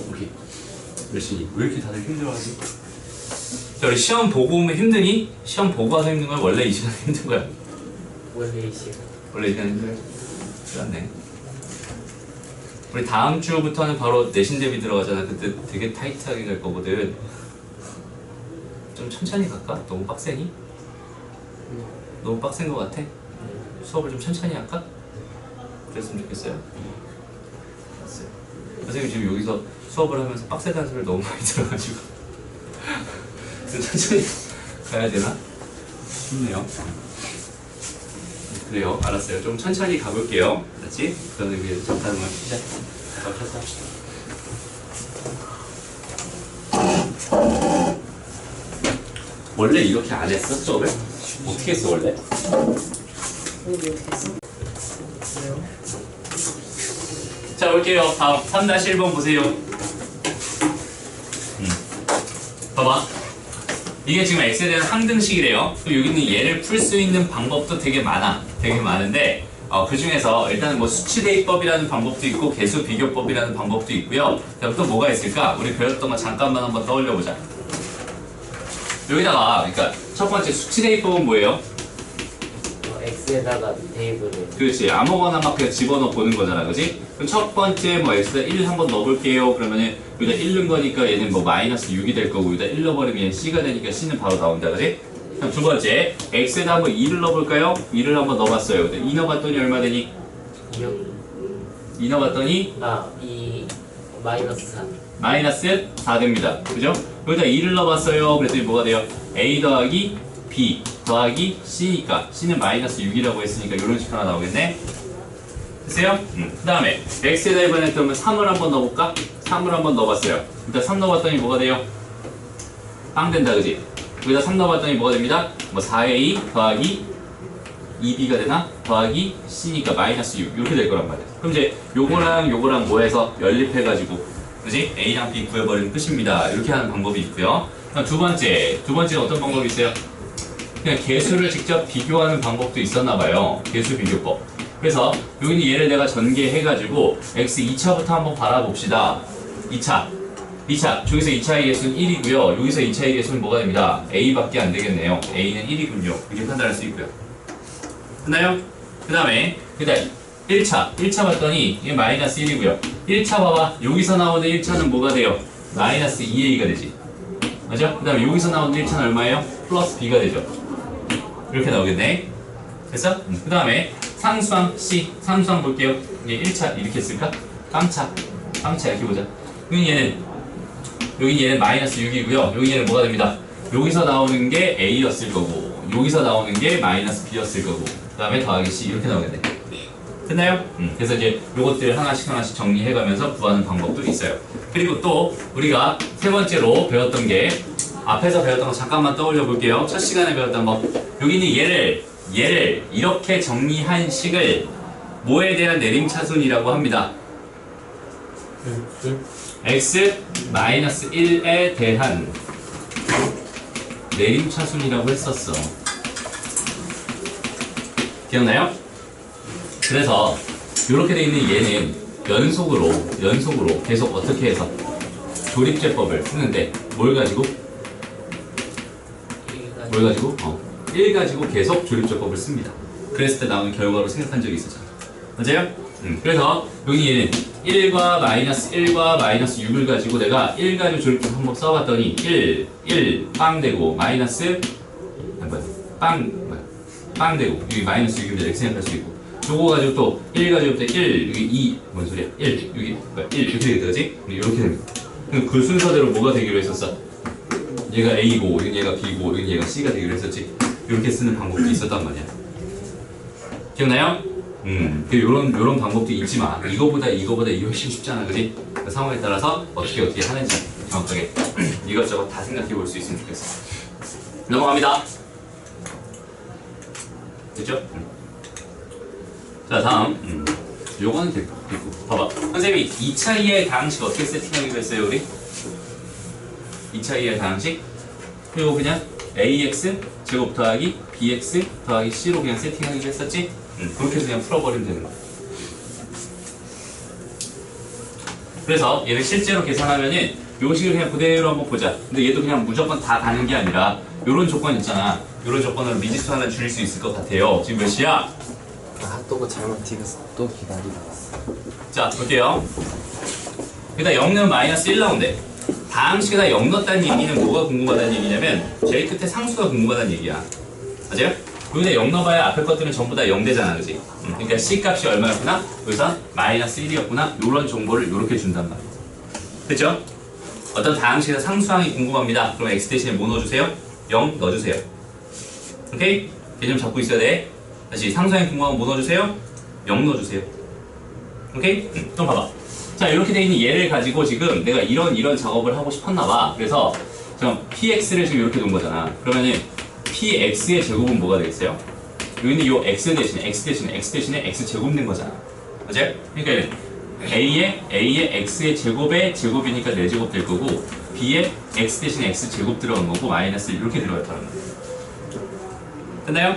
오케이. 열심히. 왜 이렇게 다들 힘들어하지? 자, 우리 시험 보고 오면 힘드니? 시험 보고 와서 힘든 거야? 원래 이 시간 힘든 거야? 원래 이 시간. 원래 이 시간 힘들어요? 그렇네. 우리 다음 주부터는 바로 내신 대비 들어가잖아. 그때 되게 타이트하게 갈 거거든. 좀 천천히 갈까? 너무 빡세니? 너무 빡센 거 같아? 수업을 좀 천천히 할까? 그랬으면 좋겠어요. 알았어요. 선생님 지금 여기서 수업을 하면서 빡세다는 소리를 너무 많이 들어가지고 좀 천천히 가야 되나? 싶네요. 그래요. 알았어요. 좀 천천히 가볼게요. 알았지? 그러면 위에 잠깐만 시작. 켜서 합시다. 원래 이렇게 안 했어? 수업을? 어떻게 했어 원래? 자 볼게요. 다음 3-1번 보세요. 봐봐. 이게 지금 x에 대한 항등식이래요. 여기 있는 얘를 풀 수 있는 방법도 되게 많아. 되게 많은데 그 중에서 일단은 뭐 수치대입법이라는 방법도 있고 개수 비교법이라는 방법도 있고요. 그다음 또 뭐가 있을까? 우리 배웠던 거 잠깐만 한번 떠올려 보자. 여기다가 그러니까 첫 번째 수치대입법은 뭐예요? x에다가 대입을 해. 그렇지. 아무거나 막 그냥 집어넣어 보는 거잖아. 그지? 그럼 첫 번째 뭐 x에다 1 한번 넣어볼게요. 그러면은 여기다 1 넣은 거니까 얘는 뭐 마이너스 6이 될 거고 여기다 1 넣어버리면 얘는 c가 되니까 c는 바로 나온다. 그지? 그럼 두 번째 x에다 한번 2를 넣어볼까요? 2를 한번 넣어봤어요. 근데 2 넣어봤더니 얼마 되니? 2요? 2 넣어봤더니 이 마이너스 4. 마이너스 4 됩니다. 그죠? 여기다 2를 넣어봤어요. 그랬더니 뭐가 돼요? A 더하기 B 더하기 C니까 C는 마이너스 6이라고 했으니까 이런 식 하나 나오겠네. 됐어요? 그 다음에 X에다 이번에 그러면 3을 한번 넣어볼까? 3을 한번 넣어봤어요. 일단 3 넣어봤더니 뭐가 돼요? 빵 된다, 그지? 여기다 3 넣어봤더니 뭐가 됩니다? 뭐 4A 더하기 2B가 되나? 더하기 C니까 마이너스 6 이렇게 될 거란 말이야. 그럼 이제 요거랑 뭐 해서 연립해가지고 그지? A랑 B 구해버리면 끝입니다. 이렇게 하는 방법이 있고요. 그럼 두 번째는 어떤 방법이 있어요? 그냥 개수를 직접 비교하는 방법도 있었나봐요. 개수 비교법. 그래서 여기는 얘를 내가 전개해가지고 X 2차부터 한번 바라봅시다. 2차. 저기서 2차의 개수는 1이고요. 여기서 2차의 개수는 뭐가 됩니다? A밖에 안 되겠네요. A는 1이군요. 이렇게 판단할 수 있고요. 됐나요? 그 다음에 1차 봤더니 이게 마이너스 1이고요. 1차 봐봐. 여기서 나오는 1차는 뭐가 돼요? 마이너스 2A가 되지. 맞죠? 그 다음에 여기서 나오는 1차는 얼마예요? 플러스 B가 되죠. 이렇게 나오겠네. 됐어? 그 다음에 상수항 C. 상수항 볼게요. 이게 1차 이렇게 쓸까? 깜차 이렇게 보자. 여기 얘는 마이너스 6이고요. 여기 얘는 뭐가 됩니다? 여기서 나오는 게 A였을 거고 여기서 나오는 게 마이너스 B였을 거고 그 다음에 더하기 C 이렇게 나오겠네. 됐나요? 그래서 이제 요것들 하나씩 정리해가면서 구하는 방법도 있어요. 그리고 또 우리가 세 번째로 배웠던 게 앞에서 배웠던 거 잠깐만 떠올려 볼게요. 첫 시간에 배웠던 거. 여기는 얘를 이렇게 정리한 식을 뭐에 대한 내림차순이라고 합니다. x 마이너스 1에 대한 내림차순이라고 했었어. 기억나요? 그래서 이렇게 돼 있는 얘는 연속으로 계속 어떻게 해서 조립제법을 쓰는데 뭘 가지고? 1 가지고 계속 조립제법을 씁니다. 그랬을 때 나오는 결과로 생각한 적이 있었잖아. 맞아요? 그래서 여기 얘는 1과 마이너스 6을 가지고 내가 1 가지고 조립제법 한번 써봤더니 1 빵 되고 마이너스 빵 되고 여기 마이너스 6이면 이렇게 생각할 수 있고 요거 가지고 또 1 가지고 또 1 여기 2 뭔 소리야 1 여기 1 이렇게 되게 되지? 이렇게 됩니다. 그 순서대로 뭐가 되기로 했었어? 얘가 A고 여긴 얘가 B고 여긴 얘가 C가 되기로 했었지. 이렇게 쓰는 방법도 있었단 말이야. 기억나요? 요런 방법도 있지만 이거보다 이게 훨씬 쉽잖아, 그지? 그 상황에 따라서 어떻게 하는지 정확하게 이것저것 다 생각해 볼 수 있으면 좋겠어. 넘어갑니다. 됐죠? 자, 다음 요거는 됐고 봐봐. 선생님이 2차 이하의 다항식 어떻게 세팅하기로 했어요, 우리? 2차 이하의 다항식? 그리고 그냥 ax 제곱 더하기 bx 더하기 c로 그냥 세팅하기로 했었지? 그렇게 해서 그냥 풀어버리면 되는 거야. 그래서 얘를 실제로 계산하면은 요 식을 그냥 그대로 한번 보자. 근데 얘도 그냥 무조건 다 가는 게 아니라 요런 조건 있잖아. 요런 조건으로 미지수 하나 줄일 수 있을 것 같아요. 지금 몇 시야? 핫도그 잘못 튀겨서 또 기다리고 있어. 자, 볼게요. 여기다 0 넣으면 마이너스 1 나온대. 다항식에다 0 넣었다는 얘기는 뭐가 궁금하다는 얘기냐면 제일 끝에 상수가 궁금하다는 얘기야. 맞아요? 여기다 0 넣어봐야 앞에 것들은 전부 다 0 되잖아, 그지? 그러니까 C 값이 얼마였구나? 여기서 마이너스 1이었구나? 요런 정보를 요렇게 준단 말이야. 됐죠? 어떤 다항식에서 상수항이 궁금합니다. 그럼 x 대신에 뭐 넣어주세요? 0 넣어주세요. 오케이? 개념 잡고 있어야 돼. 다시 상수항이 궁금하면 뭐 넣어주세요? 0 넣어주세요. 오케이? 좀 봐봐. 자, 이렇게 돼 있는 얘를 가지고 지금 내가 이런 작업을 하고 싶었나봐. 그래서 지금 px를 지금 이렇게 놓은 거잖아. 그러면은 px의 제곱은 뭐가 되겠어요? 여기는 요 x 대신에 x 제곱 된 거잖아. 맞아요? 그러니까 a의 x의 제곱의 제곱이니까 4제곱 될 거고 b의 x 대신에 x 제곱 들어간 거고 마이너스 이렇게 들어갔다는 거예요. 됐나요?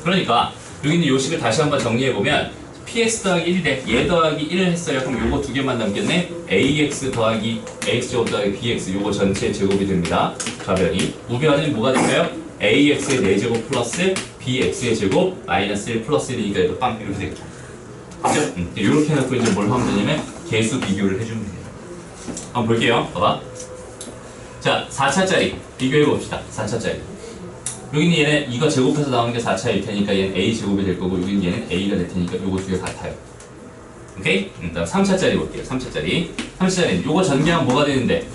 그러니까 여기 있는 요 식을 다시 한번 정리해보면 px 더하기 1대 얘 더하기 1 했어요. 그럼 요거 두 개만 남겠네. ax 더하기 ax 제곱 더하기 bx 요거 전체 제곱이 됩니다. 좌변이. 우변은 뭐가 될까요? ax의 4제곱 플러스 bx의 제곱 마이너스 1 플러스 1이니까 이거 빵 이렇게 되겠죠. 그죠? 이렇게 해놓고 이제 뭘 하면 되냐면 개수 비교를 해주면 돼요. 한번 볼게요. 봐봐. 자, 4차짜리 비교해봅시다. 4차짜리. 여기는 얘는 이거 제곱해서 나오는 게 4차일 테니까 얘는 a 제곱이 될 거고 여기는 얘는 a가 될 테니까 요거 두 개 같아요. 오케이? 다음 3차짜리 볼게요. 3차짜리 요거 전개하면 뭐가 되는데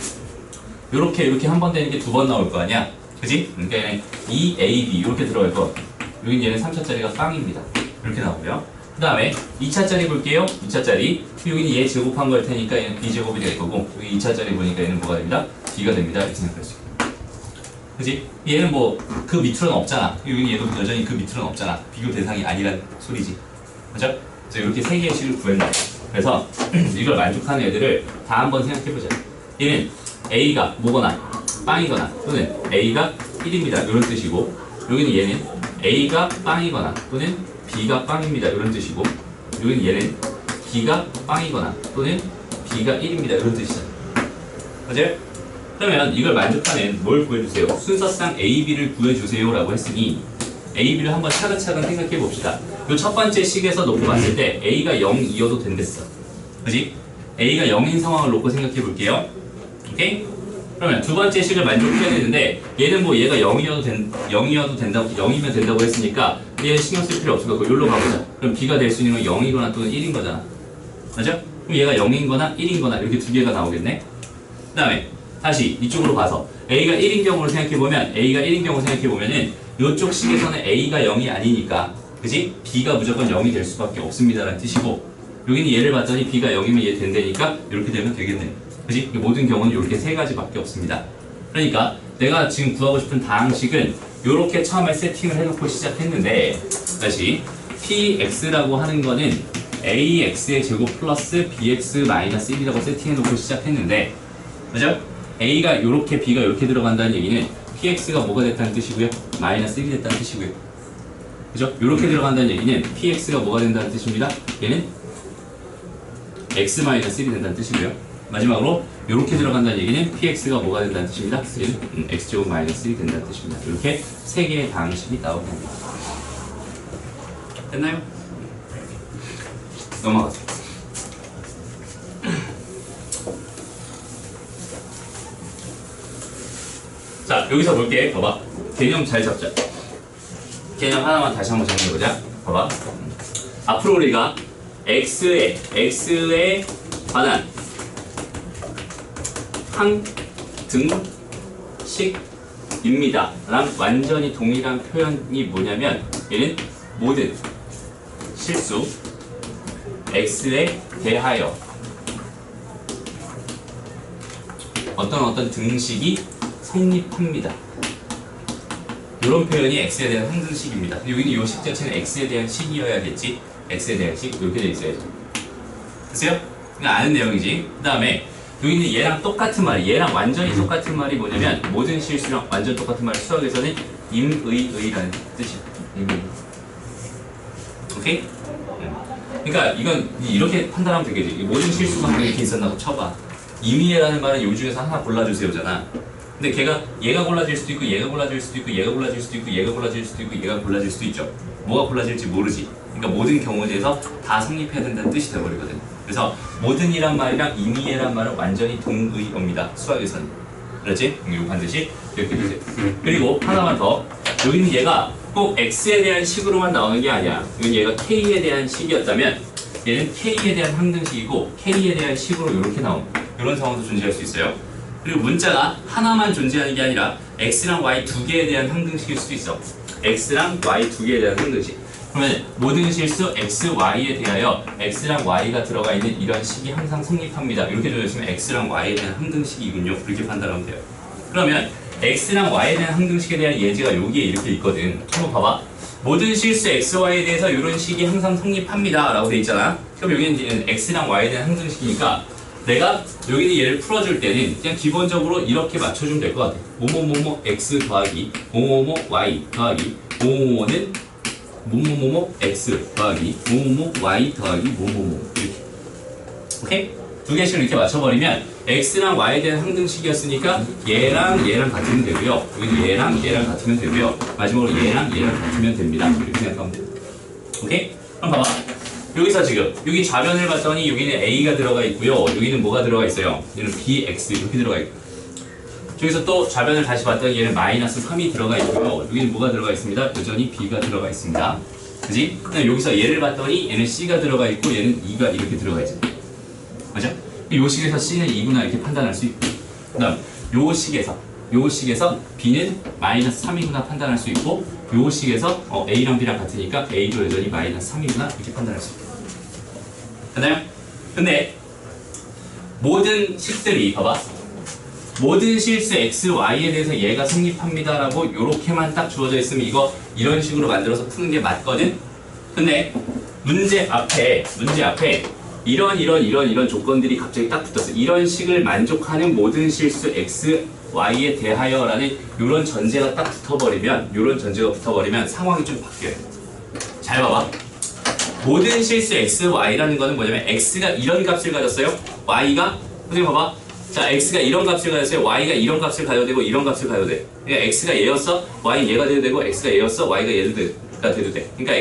요렇게 한 번 되는 게 두 번 나올 거 아니야? 그지? 그러니까 2AB 이렇게 들어갈 거. 여긴 얘는 3차짜리가 빵입니다. 이렇게 나오고요. 그 다음에 2차짜리 볼게요. 2차짜리 여기는 얘 제곱한 걸 테니까 얘는 B제곱이 될 거고 여기 2차짜리 보니까 얘는 뭐가 됩니다? B가 됩니다. 이렇게 생각할 수 있고 그지? 얘는 뭐 그 밑으로는 없잖아. 여기는 얘도 여전히 그 밑으로는 없잖아. 비교 대상이 아니란 소리지. 그죠? 그래서 이렇게 세 개의 식을 구했나. 그래서 이걸 만족하는 애들을 다 한번 생각해보자. 얘는 A가 뭐거나 빵이거나 또는 A가 1입니다. 이런 뜻이고 여기는 얘는 A가 빵이거나 또는 B가 빵입니다. 이런 뜻이고 여기는 얘는 B가 빵이거나 또는 B가 1입니다. 이런 뜻이잖아. 맞아요? 그러면 이걸 만족하는 뭘 구해주세요? 순서상 A, B를 구해주세요 라고 했으니 A, B를 한번 차근차근 생각해 봅시다. 이 첫 번째 식에서 놓고 봤을 때 A가 0이어도 된댔어. 그지? A가 0인 상황을 놓고 생각해 볼게요. 오케이? 그러면 두 번째 식을 만족해야 되는데 얘는 뭐 얘가 0이면 된다고 했으니까 얘 신경 쓸 필요 없으니까 여기로 가보자. 그럼 B가 될 수 있는 건 0이거나 또는 1인 거잖아. 맞죠? 그럼 얘가 0인거나 1인거나 이렇게 두 개가 나오겠네. 그 다음에 다시 이쪽으로 가서 A가 1인 경우를 생각해보면은 이쪽 식에서는 A가 0이 아니니까 그지? B가 무조건 0이 될 수밖에 없습니다라는 뜻이고 여기는 얘를 봤더니 B가 0이면 얘 된다니까 이렇게 되면 되겠네. 그지? 모든 경우는 이렇게 세 가지밖에 없습니다. 그러니까 내가 지금 구하고 싶은 다항식은 이렇게 처음에 세팅을 해놓고 시작했는데 다시 Px라고 하는 거는 AX의 제곱 플러스 BX 마이너스 1이라고 세팅해놓고 시작했는데 그죠? A가 이렇게 B가 이렇게 들어간다는 얘기는 PX가 뭐가 됐다는 뜻이고요? 마이너스 1이 됐다는 뜻이고요. 그죠? 이렇게 들어간다는 얘기는 PX가 뭐가 된다는 뜻입니다. 얘는 X 마이너스 1이 된다는 뜻이고요. 마지막으로 이렇게 들어간다는 얘기는 PX가 뭐가 된다는 뜻입니다. 얘는 X제곱 마이너스 1이 된다는 뜻입니다. 이렇게 세 개의 방식이 나오게 됩니다. 됐나요? 넘어가세요. 자, 여기서 볼게. 봐봐. 개념 잘 잡자. 개념 하나만 다시 한번 정리해보자. 봐봐. 앞으로 우리가 X에 관한 항등식입니다. 랑 완전히 동일한 표현이 뭐냐면 얘는 모든 실수 X에 대하여 어떤 등식이 성립합니다. 이런 표현이 X에 대한 항등식입니다. 여기는 이 식 자체는 X에 대한 식이어야겠지. X에 대한 식 이렇게 돼 있어야죠. 됐어요? 그냥 아는 내용이지. 그 다음에 여기는 얘랑 똑같은 말이, 얘랑 완전히 똑같은 말이 뭐냐면 모든 실수랑 완전 똑같은 말이 수학에서는 임의의라는 뜻이야. 임의의. 오케이? 그러니까 이건 이렇게 판단하면 되겠지. 모든 실수가 이렇게 있었나고 쳐봐. 임의의라는 말은 요 중에서 하나 골라주세요잖아. 근데 얘가 골라질 수도 있고 얘가 골라질 수도 있고 얘가 골라질 수도 있고 얘가 골라질 수도 있고 얘가 골라질 수도 있죠. 뭐가 골라질지 모르지. 그러니까 모든 경우에서 다 성립해야 된다는 뜻이 되어버리거든. 그래서 모든이란 말이랑 임의란 말은 완전히 동의어입니다. 수학에서는. 그렇지? 이거 반드시 이렇게 되세요. 그리고 하나만 더. 여기는 얘가 꼭 X에 대한 식으로만 나오는 게 아니야. 여기는 얘가 K에 대한 식이었다면 얘는 K에 대한 항등식이고 K에 대한 식으로 이렇게 나오는 이런 상황도 존재할 수 있어요. 그리고 문자가 하나만 존재하는 게 아니라 X랑 Y 두 개에 대한 항등식일 수도 있어. X랑 Y 두 개에 대한 항등식. 그러면 모든 실수 X, Y에 대하여 X랑 Y가 들어가 있는 이런 식이 항상 성립합니다. 이렇게 되어있으면 X랑 Y에 대한 항등식이군요. 그렇게 판단하면 돼요. 그러면 X랑 Y에 대한 항등식에 대한 예제가 여기에 이렇게 있거든. 한번 봐봐. 모든 실수 X, Y에 대해서 이런 식이 항상 성립합니다. 라고 돼 있잖아. 그럼 여기는 X랑 Y에 대한 항등식이니까 내가 여기는 얘를 풀어줄 때는 그냥 기본적으로 이렇게 맞춰주면 될 것 같아. 뭐뭐뭐뭐 X 더하기 뭐뭐뭐 Y 더하기 뭐뭐뭐는 뭐뭐뭐뭐 X 더하기 뭐뭐뭐 Y 더하기 뭐뭐뭐 이렇게. 오케이? 두 개씩 이렇게 맞춰버리면 X랑 Y에 대한 항등식이었으니까 얘랑 같으면 되고요. 여기도 얘랑 같으면 되고요. 마지막으로 얘랑 같으면 됩니다. 이렇게 생각하면 돼요. 오케이? 그럼 봐봐. 여기서 지금 여기 좌변을 봤더니 여기는 A가 들어가 있고요. 여기는 뭐가 들어가 있어요? 얘는 BX 이렇게 들어가 있고 저기서 또 좌변을 다시 봤더니 얘는 마이너스 3이 들어가 있고요. 여기는 뭐가 들어가 있습니다? 여전히 B가 들어가 있습니다. 그지? 그럼 여기서 얘를 봤더니 얘는 C가 들어가 있고 얘는 2가 이렇게 들어가 있잖아. 맞아? 요 식에서 C는 2구나 이렇게 판단할 수 있고, 그 다음 요 식에서 B는 마이너스 3이구나 판단할 수 있고, 요 식에서 A랑 B랑 같으니까 A도 여전히 마이너스 3이구나 이렇게 판단할 수 있고. 됐나요? 근데 모든 식들이 봐봐, 모든 실수 x, y에 대해서 얘가 성립합니다라고 요렇게만 딱 주어져 있으면 이거 이런 식으로 만들어서 푸는 게 맞거든? 근데 문제 앞에 이런 조건들이 갑자기 딱 붙었어. 이런 식을 만족하는 모든 실수 x, y에 대하여라는 요런 전제가 딱 붙어버리면 상황이 좀 바뀌어요. 잘 봐봐. 모든 실수 x, y라는 거는 뭐냐면 x가 이런 값을 가졌어요. y가, 선생님 봐봐. 자, x가 이런 값을 가졌어요. y가 이런 값을 가져도 되고 이런 값을 가져도 돼. 그러니까 x가 얘였어. y 얘가 돼도 되고, x가 얘였어. y가 얘도 돼도 돼. 그러니까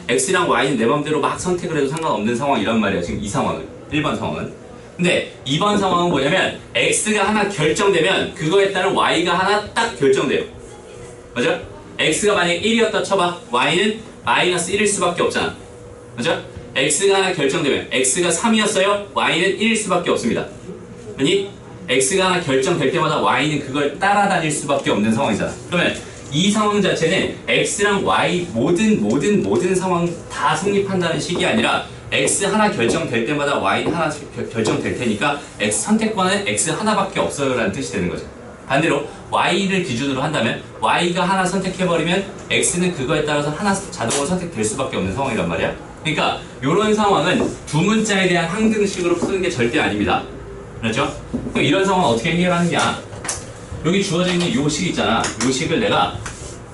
x랑 y는 내 맘대로 막 선택을 해도 상관없는 상황이란 말이야. 지금 이 상황은. 1번 상황은. 근데 2번 상황은 뭐냐면 x가 하나 결정되면 그거에 따른 y가 하나 딱 결정돼요. 맞아? x가 만약에 1이었다 쳐봐. y는 마이너스 1일 수밖에 없잖아. 맞아? x가 하나 결정되면 x가 3이었어요. y는 1일 수밖에 없습니다. 아니, x가 하나 결정될 때마다 y는 그걸 따라다닐 수밖에 없는 상황이잖아. 그러면 이 상황 자체는 x랑 y 모든 상황 다 성립한다는 식이 아니라 x 하나 결정될 때마다 y는 하나 결정될 테니까 x 선택권은 x 하나밖에 없어요 라는 뜻이 되는 거죠. 반대로 y를 기준으로 한다면 y가 하나 선택해버리면 x는 그거에 따라서 하나 자동으로 선택될 수밖에 없는 상황이란 말이야. 그러니까 이런 상황은 두 문자에 대한 항등식으로 푸는 게 절대 아닙니다. 그렇죠? 그럼 이런 상황 어떻게 해결하느냐? 여기 주어져 있는 요 식 있잖아. 요 식을 내가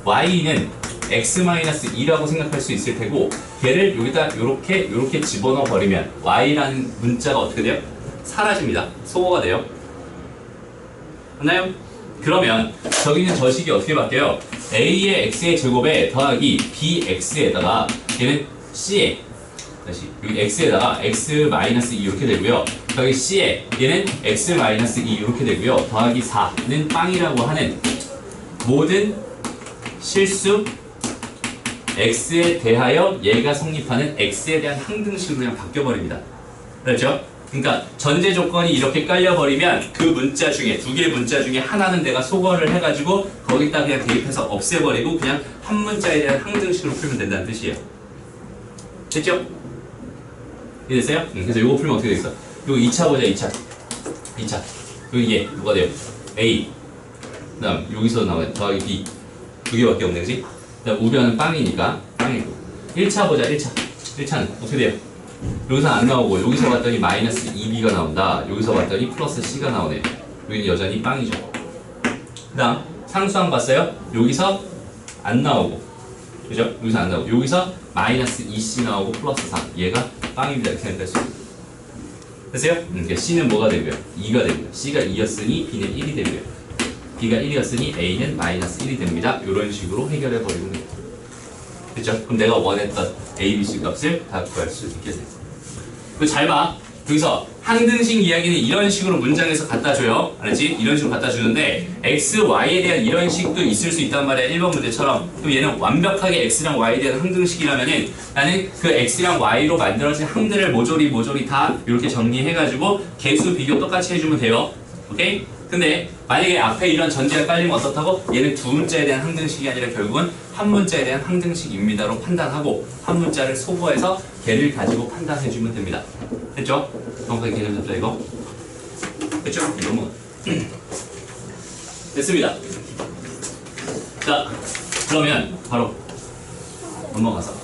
y는 x-2라고 생각할 수 있을 테고, 걔를 여기다 요렇게 집어넣어 버리면 y라는 문자가 어떻게 돼요? 사라집니다. 소거가 돼요. 맞나요? 그러면 저기 있는 저 식이 어떻게 바뀌어요? a의 x의 제곱에 더하기 bx에다가 얘는 c에 다시 여기 x에다가 x-2 이렇게 되고요. 여기 c에 얘는 x-2 이렇게 되고요. 더하기 4는 빵이라고 하는 모든 실수 x에 대하여 얘가 성립하는 x에 대한 항등식으로 그냥 바뀌어버립니다. 그렇죠? 그러니까 전제 조건이 이렇게 깔려버리면 그 문자 중에 두 개의 문자 중에 하나는 내가 소거를 해가지고 거기다 그냥 대입해서 없애버리고 그냥 한 문자에 대한 항등식으로 풀면 된다는 뜻이에요. 됐죠? 이해됐어요? 그래서 요거 풀면 어떻게 되겠어? 요거 2차 보자. 2차 여기 얘 뭐가 돼요? A 그 다음 여기서 나와요. 더하기 B 두 개밖에 없네. 그치? 그 다음 우변은 빵이니까 빵이고 1차 보자. 1차는 어떻게 돼요? 여기서 안 나오고 여기서 봤더니 마이너스 2b가 나온다. 여기서 봤더니 플러스 c가 나오네. 여기는 여전히 빵이죠. 그 다음 상수항 봤어요? 여기서 안 나오고, 그죠? 여기서 안 나오고 여기서 마이너스 2c 나오고 플러스 4 얘가 빵입니다. 이렇게 생각할 수 있어요. 됐어요? 그러니까 c는 뭐가 되고요? 2가 됩니다. c가 2였으니 b는 1이 되고요. b가 1이었으니 a는 마이너스 1이 됩니다. 이런 식으로 해결해 버리면 돼요. 그렇죠? 그럼 내가 원했던 a, b, c 값을 다 구할 수 있게 돼요. 그리고 잘 봐. 여기서 항등식 이야기는 이런 식으로 문장에서 갖다 줘요. 알았지? 이런 식으로 갖다 주는데 x, y에 대한 이런 식도 있을 수 있단 말이야. 1번 문제처럼. 그럼 얘는 완벽하게 x랑 y에 대한 항등식이라면은 나는 그 x랑 y로 만들어진 항들을 모조리 다 이렇게 정리해가지고 개수 비교 똑같이 해주면 돼요. 오케이? 근데 만약에 앞에 이런 전제가 깔리면 어떻다고? 얘는 두 문자에 대한 항등식이 아니라 결국은 한 문자에 대한 항등식입니다로 판단하고 한 문자를 소거해서 걔를 가지고 판단해주면 됩니다. 됐죠? 정확하게 개념 잡자 이거. 됐죠? 너무 됐습니다. 자, 그러면 바로 넘어가서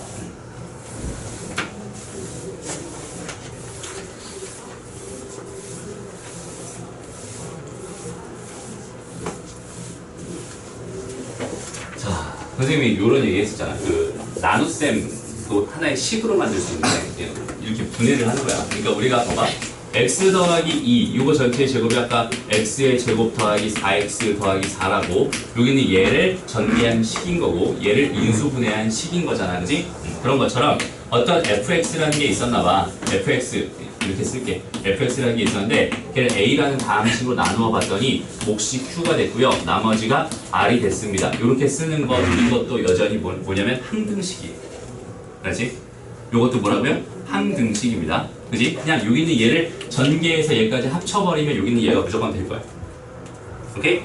선생님이 이런 얘기 했었잖아. 그 나눗셈도 하나의 식으로 만들 수 있는데 이렇게 분해를 하는 거야. 그러니까 우리가 봐봐. x 더하기 2 이거 전체의 제곱이 아까 x의 제곱 더하기 4x 더하기 4라고 여기는 얘를 전개한 식인 거고 얘를 인수분해한 식인 거잖아. 그지? 그런 것처럼 어떤 fx라는 게 있었나 봐. fx 이렇게 쓸게. fx라는 게 있었는데 걔를 a라는 다함식으로 나누어 봤더니 몫이 q가 됐고요. 나머지가 r이 됐습니다. 이렇게 쓰는 거 이것도 여전히 뭐냐면 항등식이에요. 그렇지? 요것도 뭐라고요? 항등식입니다. 그지? 그냥 여기 있는 얘를 전개해서 얘까지 합쳐버리면 여기 있는 얘가 무조건 될 거야. 오케이?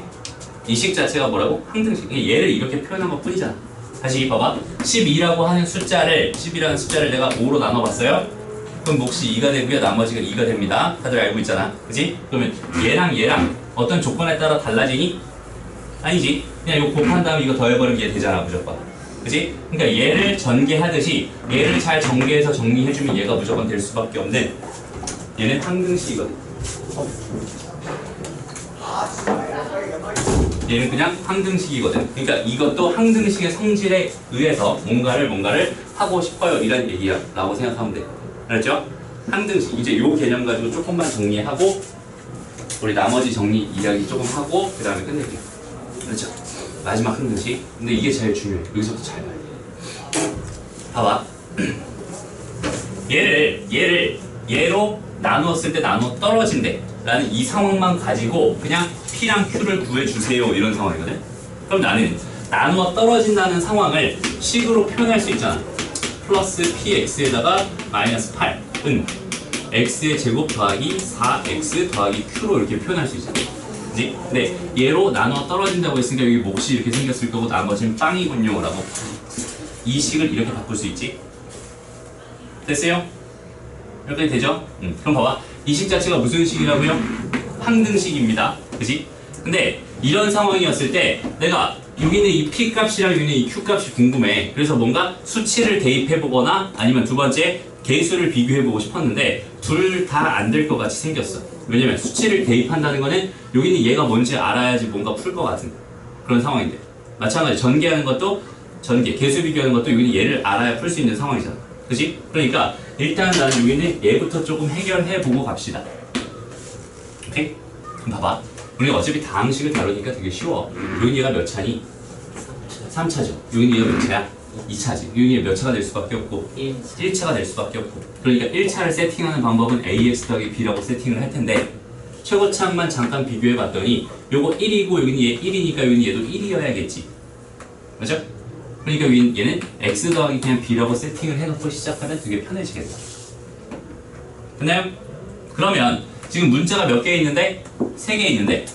이 식 자체가 뭐라고? 항등식. 얘를 이렇게 표현한 것 뿐이잖아. 다시 봐봐. 12라고 하는 숫자를 10이라는 숫자를 내가 5로 나눠봤어요. 그럼 몫이 2가 되고요. 나머지가 2가 됩니다. 다들 알고 있잖아. 그지? 그러면 얘랑 어떤 조건에 따라 달라지니? 아니지. 그냥 이거 곱한 다음에 이거 더해버리면 얘 되잖아. 무조건. 그지? 그러니까 얘를 전개하듯이 얘를 잘 전개해서 정리해주면 얘가 무조건 될 수밖에 없는 얘는 항등식이거든. 얘는 그냥 항등식이거든. 그러니까 이것도 항등식의 성질에 의해서 뭔가를 하고 싶어요. 이런 얘기야. 라고 생각하면 돼. 알았죠? 항등식. 이제 요 개념 가지고 조금만 정리하고 우리 나머지 정리 이야기 조금 하고 그 다음에 끝낼게요. 그렇죠? 마지막 항등식. 근데 이게 제일 중요해. 여기서부터 잘 봐야 돼. 봐봐. 얘로 나누었을 때 나누어 떨어진대 라는 이 상황만 가지고 그냥 P랑 Q를 구해주세요 이런 상황이거든. 그럼 나는 나누어 떨어진다는 상황을 식으로 표현할 수 있잖아. 플러스 PX에다가 마이너스 8은 X의 제곱 더하기 4X 더하기 Q로 이렇게 표현할 수 있잖아. 그치? 근데 얘로 나누어 떨어진다고 했으니까 여기 몫이 이렇게 생겼을 거고 나머지는 빵이군요 라고 이 식을 이렇게 바꿀 수 있지. 됐어요? 여기까지 되죠? 그럼 봐봐. 이 식 자체가 무슨 식이라고요? 항등식입니다. 그치? 근데 이런 상황이었을 때 내가 여기 있는 이 P 값이랑 여기 있는 이 Q 값이 궁금해. 그래서 뭔가 수치를 대입해보거나 아니면 두 번째 개수를 비교해보고 싶었는데 둘 다 안 될 것 같이 생겼어. 왜냐면 수치를 대입한다는 거는 여기 있는 얘가 뭔지 알아야지 뭔가 풀 것 같은 그런 상황인데 마찬가지 전개하는 것도 개수 비교하는 것도 여기 있는 얘를 알아야 풀 수 있는 상황이잖아. 그치? 그러니까 일단 나는 여기 있는 얘부터 조금 해결해보고 갑시다. 오케이? 그럼 봐봐. 우리 어차피 다항식을 다루니까 되게 쉬워. 여기 얘가 몇 차니? 3차죠. 여기 얘가 몇 차야? 2차지. 여기 얘가 몇 차가 될 수밖에 없고 1차가 될 수밖에 없고 그러니까 1차를 세팅하는 방법은 AX 더하기 B라고 세팅을 할 텐데 최고차만 잠깐 비교해봤더니 요거 1이고 여기는 얘 1이니까 여기는 얘도 1이어야겠지. 맞죠? 그러니까 얘는 X 더하기 그냥 B라고 세팅을 해놓고 시작하면 되게 편해지겠다. 됐나요? 그러면 지금 문자가 몇 개 있는데? 3개 있는데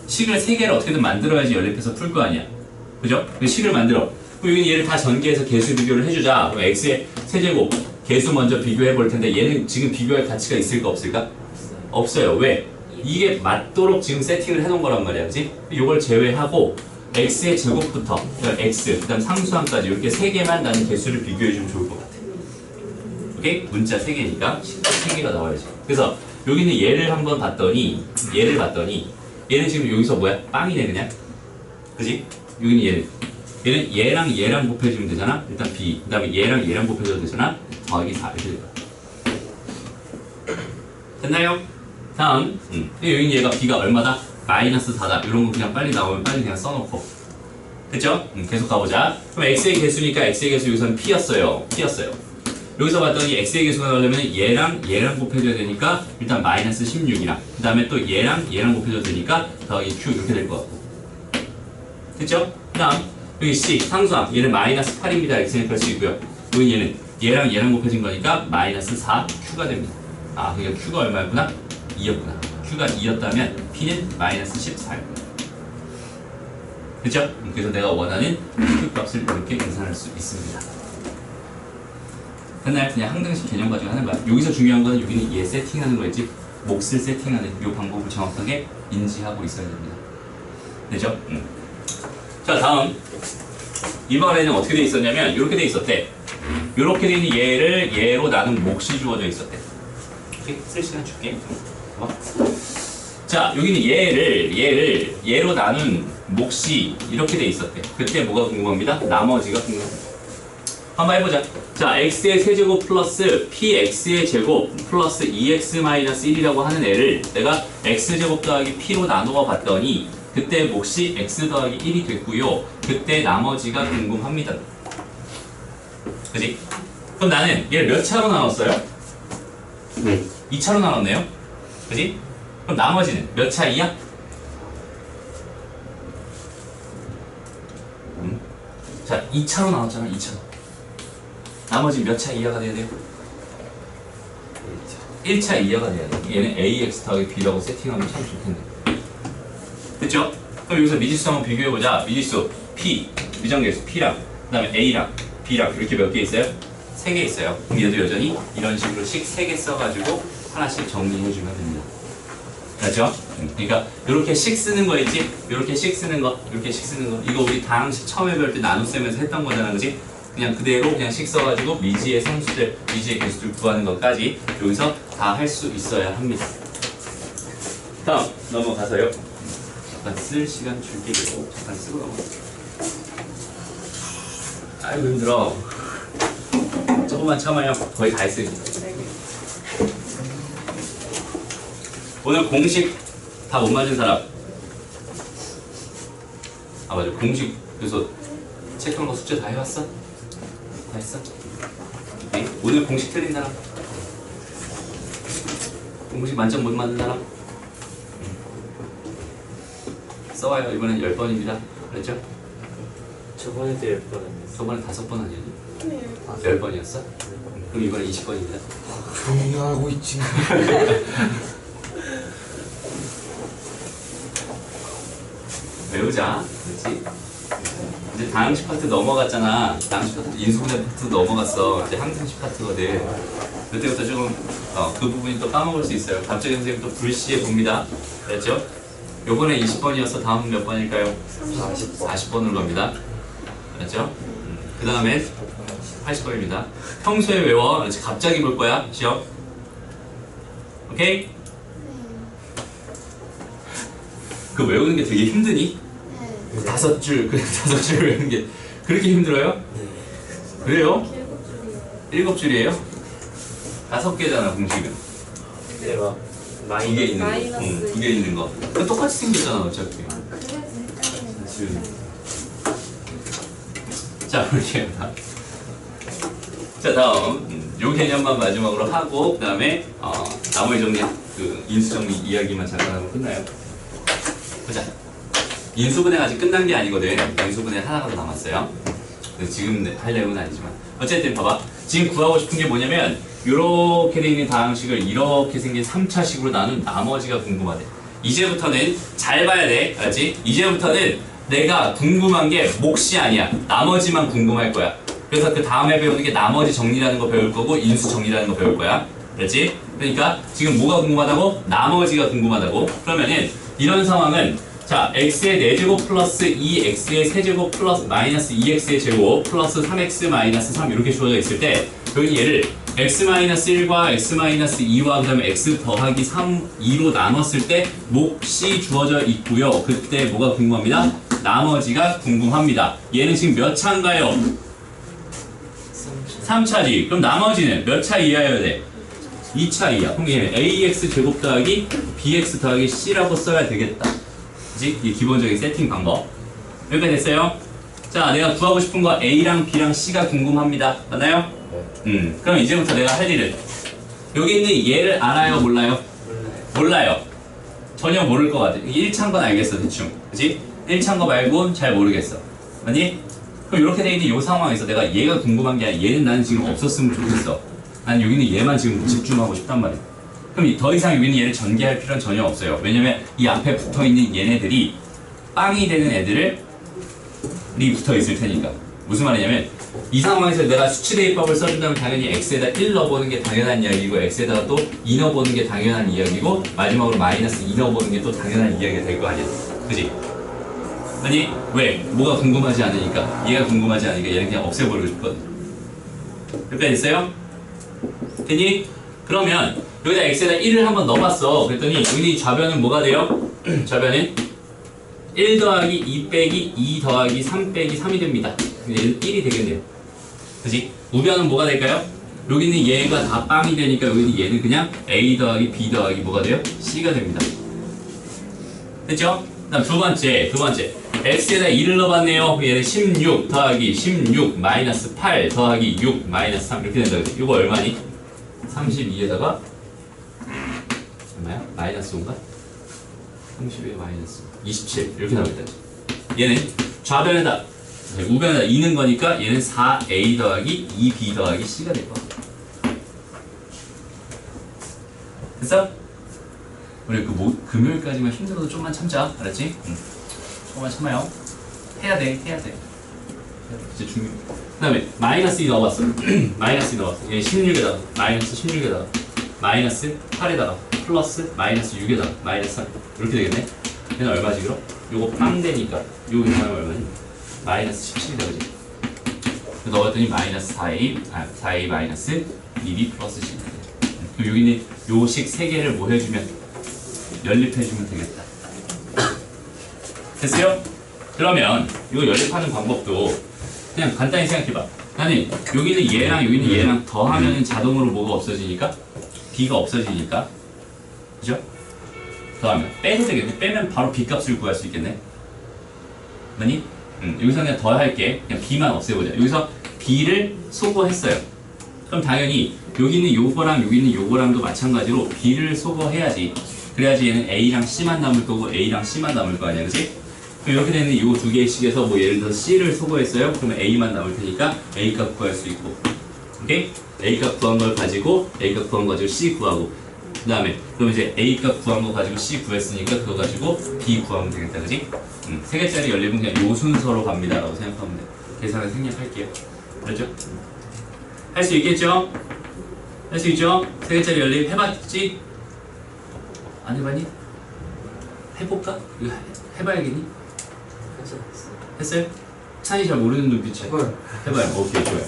식을 3개를 어떻게든 만들어야지 연립해서 풀 거 아니야. 그죠? 식을 만들어. 그럼 여기는 얘를 다 전개해서 개수 비교를 해주자. 그럼 X의 세제곱 개수 먼저 비교해 볼 텐데 얘는 지금 비교할 가치가 있을까 없을까? 없어요. 왜? 이게 맞도록 지금 세팅을 해놓은 거란 말이야. 그치? 이걸 제외하고 X의 제곱부터 그러니까 X, 그 다음 상수항까지 이렇게 3개만 나는 개수를 비교해주면 좋을 것 같아. 오케이? 문자 3개니까 3개가 나와야지. 그래서 여기는 얘를 한번 봤더니 얘는 지금 여기서 뭐야? 빵이네 그냥. 그지? 여기는 얘는 얘랑 곱해주면 되잖아. 일단 B, 그 다음에 얘랑 곱해줘도 되잖아. 더하기 4 이렇게 될 거야. 됐나요? 다음 여기는 얘가 B가 얼마다? 마이너스 4다. 이런 거 그냥 빨리 나오면 빨리 그냥 써놓고. 됐죠? 계속 가보자. 그럼 X의 개수니까 X의 개수 여기서는 P였어요. 여기서 봤더니 X의 개수가 나오려면 얘랑 곱해줘야 되니까 일단 마이너스 16이랑 그 다음에 또 얘랑 곱해줘야 되니까 더하기 Q 이렇게 될 것 같고. 됐죠? 그 다음 여기 C 상수항 얘는 마이너스 8입니다. 이렇게 생각할 수 있고요. 여기 얘는 얘랑 곱해진 거니까 마이너스 4 Q가 됩니다. 아 그러니까 Q가 얼마였구나? 2였구나. Q가 2였다면 P는 마이너스 14였구나. 그쵸? 그래서 내가 원하는 Q 값을 이렇게 계산할 수 있습니다. 그날 그냥 항등식 개념 가지고 하는 거야. 여기서 중요한 거는 여기는 얘 세팅하는 거였지 몫을 세팅하는 이 방법을 정확하게 인지하고 있어야 됩니다. 되죠? 자 다음 이번에는 어떻게 돼 있었냐면 이렇게 돼 있었대. 이렇게 돼 있는 얘를 얘로 나눈 몫이 주어져 있었대. 오케이? 쓸 시간 줄게. 자 여기는 얘로 나눈 몫이 이렇게 돼 있었대. 그때 뭐가 궁금합니다? 나머지가 궁금합니다. 한번 해보자. 자 x의 세제곱 플러스 px의 제곱 플러스 2x-1이라고 하는 애를 내가 x제곱 더하기 p로 나누어 봤더니 그때 몫이 x 더하기 1이 됐고요. 그때 나머지가 궁금합니다. 그지? 그럼 나는 얘를 몇 차로 나눴어요? 네. 2차로 나눴네요. 그지? 그럼 나머지는 몇 차이야? 자, 2차로 나눴잖아, 2차로. 나머지 몇 차 이하가 돼야 돼요? 1차 이하가 돼야 돼. 얘는 AX 더하기 B라고 세팅하면 참 좋겠네. 됐죠? 그럼 여기서 미지수 한번 비교해보자. 미지수 P, 미정계수 P랑 그 다음에 A랑 B랑 이렇게 몇 개 있어요? 3개 있어요. 그럼 얘도 여전히 이런 식으로 식 3개 써가지고 하나씩 정리해주면 됩니다. 그렇죠? 그러니까 이렇게 식 쓰는 거 있지? 이렇게 식 쓰는 거, 이렇게 식 쓰는 거. 이거 우리 다항식 처음에 배울 때 나눗셈에서 했던 거잖아, 그지? 그냥 그대로 그냥 식 써가지고 미지의 상수들, 미지의 개수들 구하는 것까지 여기서 다 할 수 있어야 합니다. 다음 넘어가서요. 잠깐 쓸 시간 줄게요. 잠깐 쓰고 넘어가. 아이고 힘들어. 조금만 참아요. 거의 다 했으니까. 오늘 공식 다 못 맞은 사람. 아 맞아, 공식 그래서 체크한 거 숙제 다 해왔어? 다 했어? 오케이. 오늘 공식 틀린 사람? 공식 만점 못 맞는 사람? 써와요. 이번엔 10번입니다. 그랬죠? 저번에도 10번 했어. 저번에 5번 아니었니? 네. 10번이었어? 그럼 이번에 20번입니다. 조용히 하고 있지. 외우자. 그렇지? 이제 다항식 파트 넘어갔잖아. 다항식 파트, 인수분해 파트 넘어갔어. 이제 항상식 파트거든. 그때부터 조금 그 부분이 또 까먹을 수 있어요. 갑자기 선생님 또 불시에 봅니다. 그랬죠? 요번에 20번이어서 다음은 몇 번일까요? 40번으로 갑니다. 그랬죠? 그 다음에 80번입니다. 평소에 외워. 그렇지? 갑자기 볼 거야. 시험. 오케이? 그 외우는 게 되게 힘드니? 네. 5줄, 그냥 5줄 외우는 게 그렇게 힘들어요? 그래요? 7줄이에요? 5개잖아, 공식은. 내가 2개 있는 거. 마이너스 2개 있는 거. 그러니까 똑같이 생겼잖아, 어차피. 그래서 헷갈리는 자, 이렇게. 자, 다음. 요 개념만 마지막으로 하고, 그 다음에, 나머지 정리, 인수 정리 이야기만 잠깐 하고 끝나요. 보자. 인수분해가 아직 끝난 게 아니거든. 인수분해 하나가 더 남았어요. 근데 지금 할 내용은 아니지만. 어쨌든 봐봐. 지금 구하고 싶은 게 뭐냐면, 요렇게 돼 있는 다항식을 이렇게 생긴 3차식으로 나눈 나머지가 궁금하대. 이제부터는 잘 봐야 돼. 알았지? 이제부터는 내가 궁금한 게 몫이 아니야. 나머지만 궁금할 거야. 그래서 그 다음에 배우는 게 나머지 정리라는 거 배울 거고, 인수 정리라는 거 배울 거야. 그렇지? 그러니까 지금 뭐가 궁금하다고? 나머지가 궁금하다고. 그러면은 이런 상황은 자, x의 4제곱 플러스 2x의 세제곱 플러스 마이너스 2x의 제곱 플러스 3x 마이너스 3 이렇게 주어져 있을 때 여기 얘를 x-1과 x-2와 그 다음에 x 더하기 3, 2로 나눴을 때 몫이 주어져 있고요. 그때 뭐가 궁금합니다? 나머지가 궁금합니다. 얘는 지금 몇 차인가요? 3차지. 그럼 나머지는 몇 차 이하여야 돼? 2차 이하. 그럼 얘는 ax 제곱 더하기 bx 더하기 c라고 써야 되겠다. 그치? 이 기본적인 세팅 방법. 여기까지 됐어요? 자, 내가 구하고 싶은 거 A랑 B랑 C가 궁금합니다. 맞나요? 그럼 이제부터 내가 할 일은 여기 있는 얘를 알아요? 몰라요? 몰라요. 전혀 모를 것 같아. 1차인 건 알겠어, 대충. 그치? 1차인 거 말고 잘 모르겠어. 맞니? 그럼 이렇게 돼 있는 이 상황에서 내가 얘가 궁금한 게 아니라 얘는 나는 지금 없었으면 좋겠어. 난 여기 있는 얘만 지금 집중하고 싶단 말이야. 그럼 더 이상 여기 있는 얘를 전개할 필요는 전혀 없어요. 왜냐면 이 앞에 붙어있는 얘네들이 빵이 되는 애들이 붙어있을 테니까. 무슨 말이냐면 이 상황에서 내가 수치대입법을 써준다면 당연히 x에다 1 넣어보는 게 당연한 이야기고 x에다가 또 2 넣어보는 게 당연한 이야기고 마지막으로 마이너스 2 넣어보는 게 또 당연한 이야기가 될 거 아니야. 그지? 아니 왜? 뭐가 궁금하지 않으니까. 얘가 궁금하지 않으니까 얘는 그냥 없애버리고 싶거든. 여기까지 됐어요? 됐니? 그러면 여기다 x에다 1을 한번 넣어봤어. 그랬더니 여기 좌변은 뭐가 돼요? 좌변은 1 더하기 2 빼기 2 더하기 3 빼기 3이 됩니다. 얘는 1이 되겠네요. 그치? 우변은 뭐가 될까요? 여기는 얘가 다 빵이 되니까 여기는 얘는 그냥 a 더하기 b 더하기 뭐가 돼요? c가 됩니다. 됐죠? 그 다음 두 번째 x에다 2를 넣어봤네요. 얘는 16 더하기 16 마이너스 8 더하기 6 마이너스 3 이렇게 된다. 이거 얼마니? 32에다가 얼마야? 마이너스 5인가? 32에 마이너스 27 이렇게 나오겠다. 얘는 좌변에다 우변에다 2는 거니까 얘는 4a 더하기 2b 더하기 c가 될 거야. 됐어? 우리 금요일까지만 힘들어도 좀만 참자. 알았지? 조금만 참아요. 해야 돼. 진짜 중요해. 그 다음에 마이너스 2 넣어봤어. 마이너스 2 넣어봤어. 얘 16에다가 마이너스 16에다가 마이너스 8에다가 플러스 마이너스 6에다가 마이너스 3 이렇게 되겠네. 얘는 얼마지 그럼? 요거 빵 되니까 요거 계산하면 얼마니? 마이너스 17이다 그지? 넣었더니 마이너스 4a 마이너스 2b 플러스 10. 그럼 여기는 요식 3개를 뭐 해주면 연립해주면 되겠다. 됐어요? 그러면 이거 연립하는 방법도 그냥 간단히 생각해봐. 나는 여기는 얘랑 여기는 얘랑 더하면 자동으로 뭐가 없어지니까? b가 없어지니까. 그죠? 더하면 빼도 되겠네. 빼면 바로 b 값을 구할 수 있겠네. 맞니? 여기서 그냥 더할게. 그냥 b만 없애보자. 여기서 b를 소거했어요. 그럼 당연히 여기는 요거랑 여기는 요거랑도 마찬가지로 b를 소거해야지. 그래야지 얘는 a랑 c만 남을 거고 a랑 c만 남을 거 아니야, 그치? 그럼 이렇게 되는 요 두 개씩에서 뭐 예를 들어서 c를 소거했어요. 그러면 a만 남을 테니까 a 값 구할 수 있고, 오케이? a 값 구한 걸 가지고 a 값 구한 거 가지고 c 구하고, 그 다음에 그럼 이제 a 값 구한 거 가지고 c 구했으니까 그거 가지고 b 구하면 되겠다, 그치? 3개짜리 연립은 그냥 요 순서로 갑니다라고 생각하면 돼. 계산을 생략할게요. 알죠? 할 수 있겠죠? 할 수 있죠? 3개짜리 연립 해봤지? 안 해봤니? 해볼까? 이거 해봐야겠니? 했어요? 찬이 잘 모르는 눈빛이야. 해봐요. 오케이, 좋아요.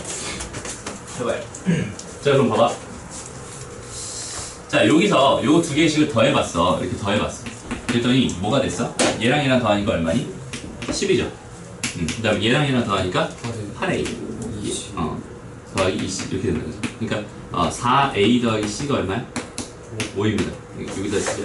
해봐요. 자, 그럼 봐봐. 자, 여기서 요 두 개씩을 더해봤어. 이렇게 더해봤어. 그랬더니 뭐가 됐어? 얘랑 얘랑 더하니까 얼마니? 10이죠. 그 다음에 얘랑 얘랑 더하니까 8a. 더하기 20 이렇게 된다. 그죠? 그러니까 4a 더하기 c가 얼마야? 5입니다. 여기다 쓰자.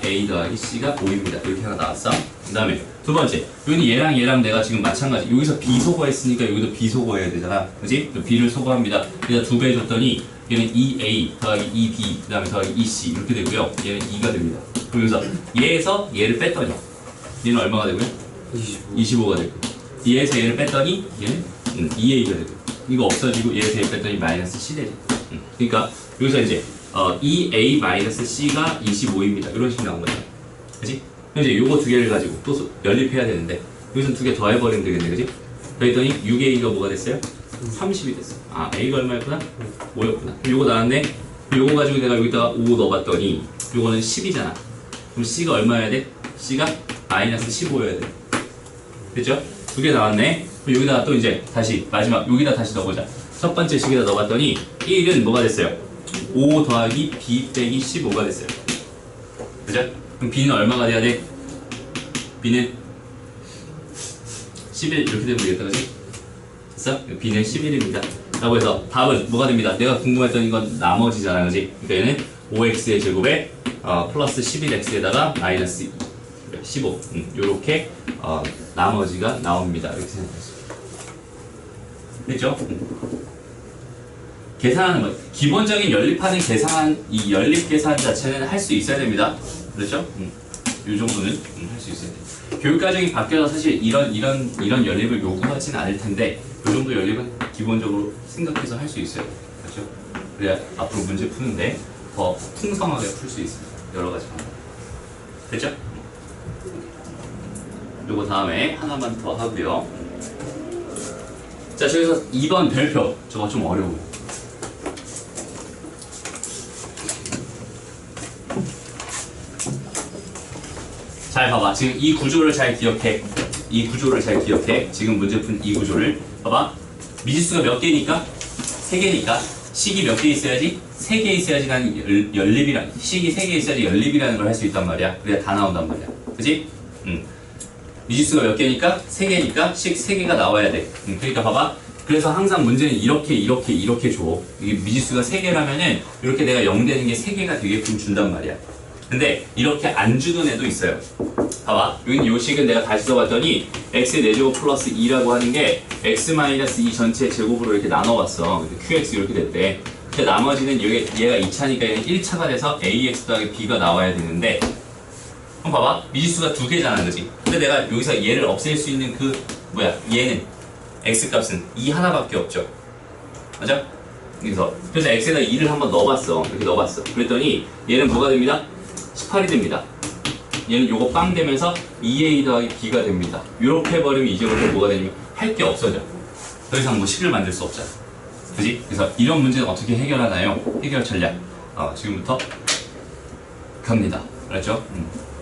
4a 더하기 c가 5입니다. 이렇게 하나 나왔어. 그 다음에 두 번째, 여기는 얘랑 얘랑 내가 지금 마찬가지. 여기서 b 소거했으니까 여기도 b 소거해야 되잖아. 그지? b를 소거합니다. 그래서 2배 줬더니 얘는 2a 더하기 2b 그 다음에 더하기 2c 이렇게 되고요. 얘는 2가 됩니다. 그래서 얘에서 얘를 뺐더니 얘는 얼마가 되고요? 25가 되고, 얘에서 얘를 뺐더니 얘는 2a가 되고, 이거 없어지고 얘에서 얘 뺐더니 마이너스 c 되죠. 그러니까 여기서 이제 2a 마이너스 c가 25입니다. 이런 식으로 나온 거죠. 그치? 그럼 이제 요거 두 개를 가지고 또 연립해야 되는데 여기서 두 개 더해버리면 되겠네. 그치? 그랬더니 6a가 뭐가 됐어요? 30이 됐어. 아, a가 얼마였구나? 5였구나. 그럼 요거 나왔네? 그럼 요거 가지고 내가 여기다가 5 넣어봤더니 요거는 10이잖아. 그럼 c가 얼마여야 돼? c가 마이너스 15여야 돼. 됐죠? 두 개 나왔네? 그럼 여기다가 또 이제 다시 마지막 여기다 다시 넣어보자. 첫 번째 식에다 넣어봤더니 1은 뭐가 됐어요? 5 더하기 b 빼기 15가 됐어요. 그죠? 그럼 b는 얼마가 돼야 돼? b는 11 이렇게 되면 되겠다, 그지? 됐어? b는 11입니다. 라고 해서 답은 뭐가 됩니다? 내가 궁금했던 이건 나머지잖아, 그지? 그러니까 얘는 5x의 제곱에 플러스 11x에다가 마이너스 15 요렇게 나머지가 나옵니다. 이렇게 생각하시죠. 됐죠? 계산하는 거, 기본적인 연립하는 계산, 이 연립 계산 자체는 할 수 있어야 됩니다. 그렇죠? 요 정도는 할 수 있어야 돼요. 교육 과정이 바뀌어서 사실 이런 연립을 요구하지는 않을 텐데, 요 정도 연립은 기본적으로 생각해서 할 수 있어요. 그렇죠? 그래야 앞으로 문제 푸는데 더 풍성하게 풀 수 있습니다. 여러 가지 방법. 됐죠? 요거 다음에 하나만 더 하고요. 자, 저기서 2번 별표. 저거 좀 어려워요. 잘 봐봐. 지금 이 구조를 잘 기억해. 이 구조를 잘 기억해. 지금 문제 푼 이 구조를. 봐봐. 미지수가 몇 개니까? 3개니까. 식이 몇 개 있어야지? 3개 있어야지 난 연립이란, 식이 3개 있어야지 연립이라는 걸 할 수 있단 말이야. 그래야 다 나온단 말이야. 그치? 미지수가 몇 개니까? 3개니까 식 3개가 나와야 돼. 그러니까 봐봐. 그래서 항상 문제는 이렇게 줘. 이게 미지수가 3개라면은 이렇게 내가 0 되는 게 3개가 되게끔 준단 말이야. 근데 이렇게 안 주는 애도 있어요. 봐봐. 여기는 요 식은 내가 다시 써봤더니 x의 4제곱 플러스 2라고 하는 게 x 마이너스 2 전체 제곱으로 이렇게 나눠봤어. qx 이렇게 됐대. 근데 나머지는 얘가 2차니까 얘는 1차가 돼서 ax 더하기 b가 나와야 되는데, 그럼 봐봐. 미지수가 2개잖아, 그지? 근데 내가 여기서 얘를 없앨 수 있는 그 뭐야? 얘는 x 값은 2 하나밖에 없죠. 맞아? 그래서 x에다 2를 한번 넣어봤어. 이렇게 넣어봤어. 그랬더니 얘는 뭐가 됩니다? 18이 됩니다. 얘는 요거 빵 되면서 2a 더하기 b가 됩니다. 이렇게 해버리면 이제부터 뭐가 되냐면 할 게 없어져. 더 이상 뭐 식을 만들 수 없잖아. 그지? 그래서 이런 문제는 어떻게 해결하나요? 해결 전략. 지금부터 갑니다. 알았죠?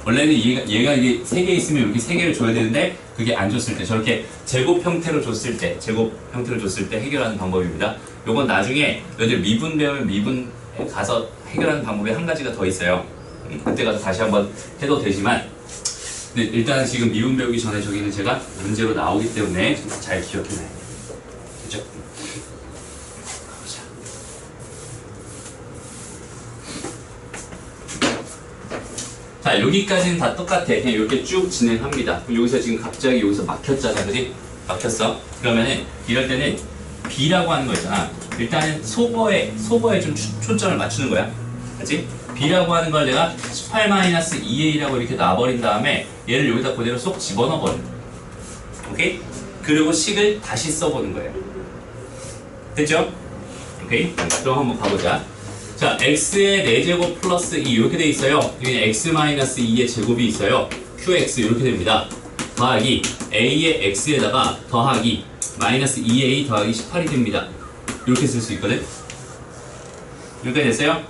원래는 얘가 이게 3개 있으면 이렇게 3개를 줘야 되는데 그게 안 줬을 때 저렇게 제곱 형태로 줬을 때 해결하는 방법입니다. 요건 나중에 너희들 미분 배우면 미분에 가서 해결하는 방법이 한 가지가 더 있어요. 그때 가서 다시 한번 해도 되지만 일단 지금 미분 배우기 전에 저기는 제가 문제로 나오기 때문에 잘 기억해놔야 돼요. 그죠? 자, 여기까지는 다 똑같아. 그냥 이렇게 쭉 진행합니다. 그럼 여기서 지금 갑자기 여기서 막혔잖아. 그지? 막혔어. 그러면은 이럴 때는 B라고 하는 거 있잖아. 일단은 소거에 좀 초점을 맞추는 거야. 그치? B라고 하는 걸 내가 18-2a라고 이렇게 놔버린 다음에 얘를 여기다 그대로 쏙 집어넣어 버려. 오케이? 그리고 식을 다시 써보는 거예요. 됐죠? 오케이? 그럼 한번 가보자. 자, x의 4제곱 플러스 2 이렇게 돼 있어요. 여기는 x-2의 제곱이 있어요. qx 이렇게 됩니다. 더하기 a의 x에다가 더하기 마이너스 2a 더하기 18이 됩니다. 이렇게 쓸 수 있거든. 이렇게 됐어요?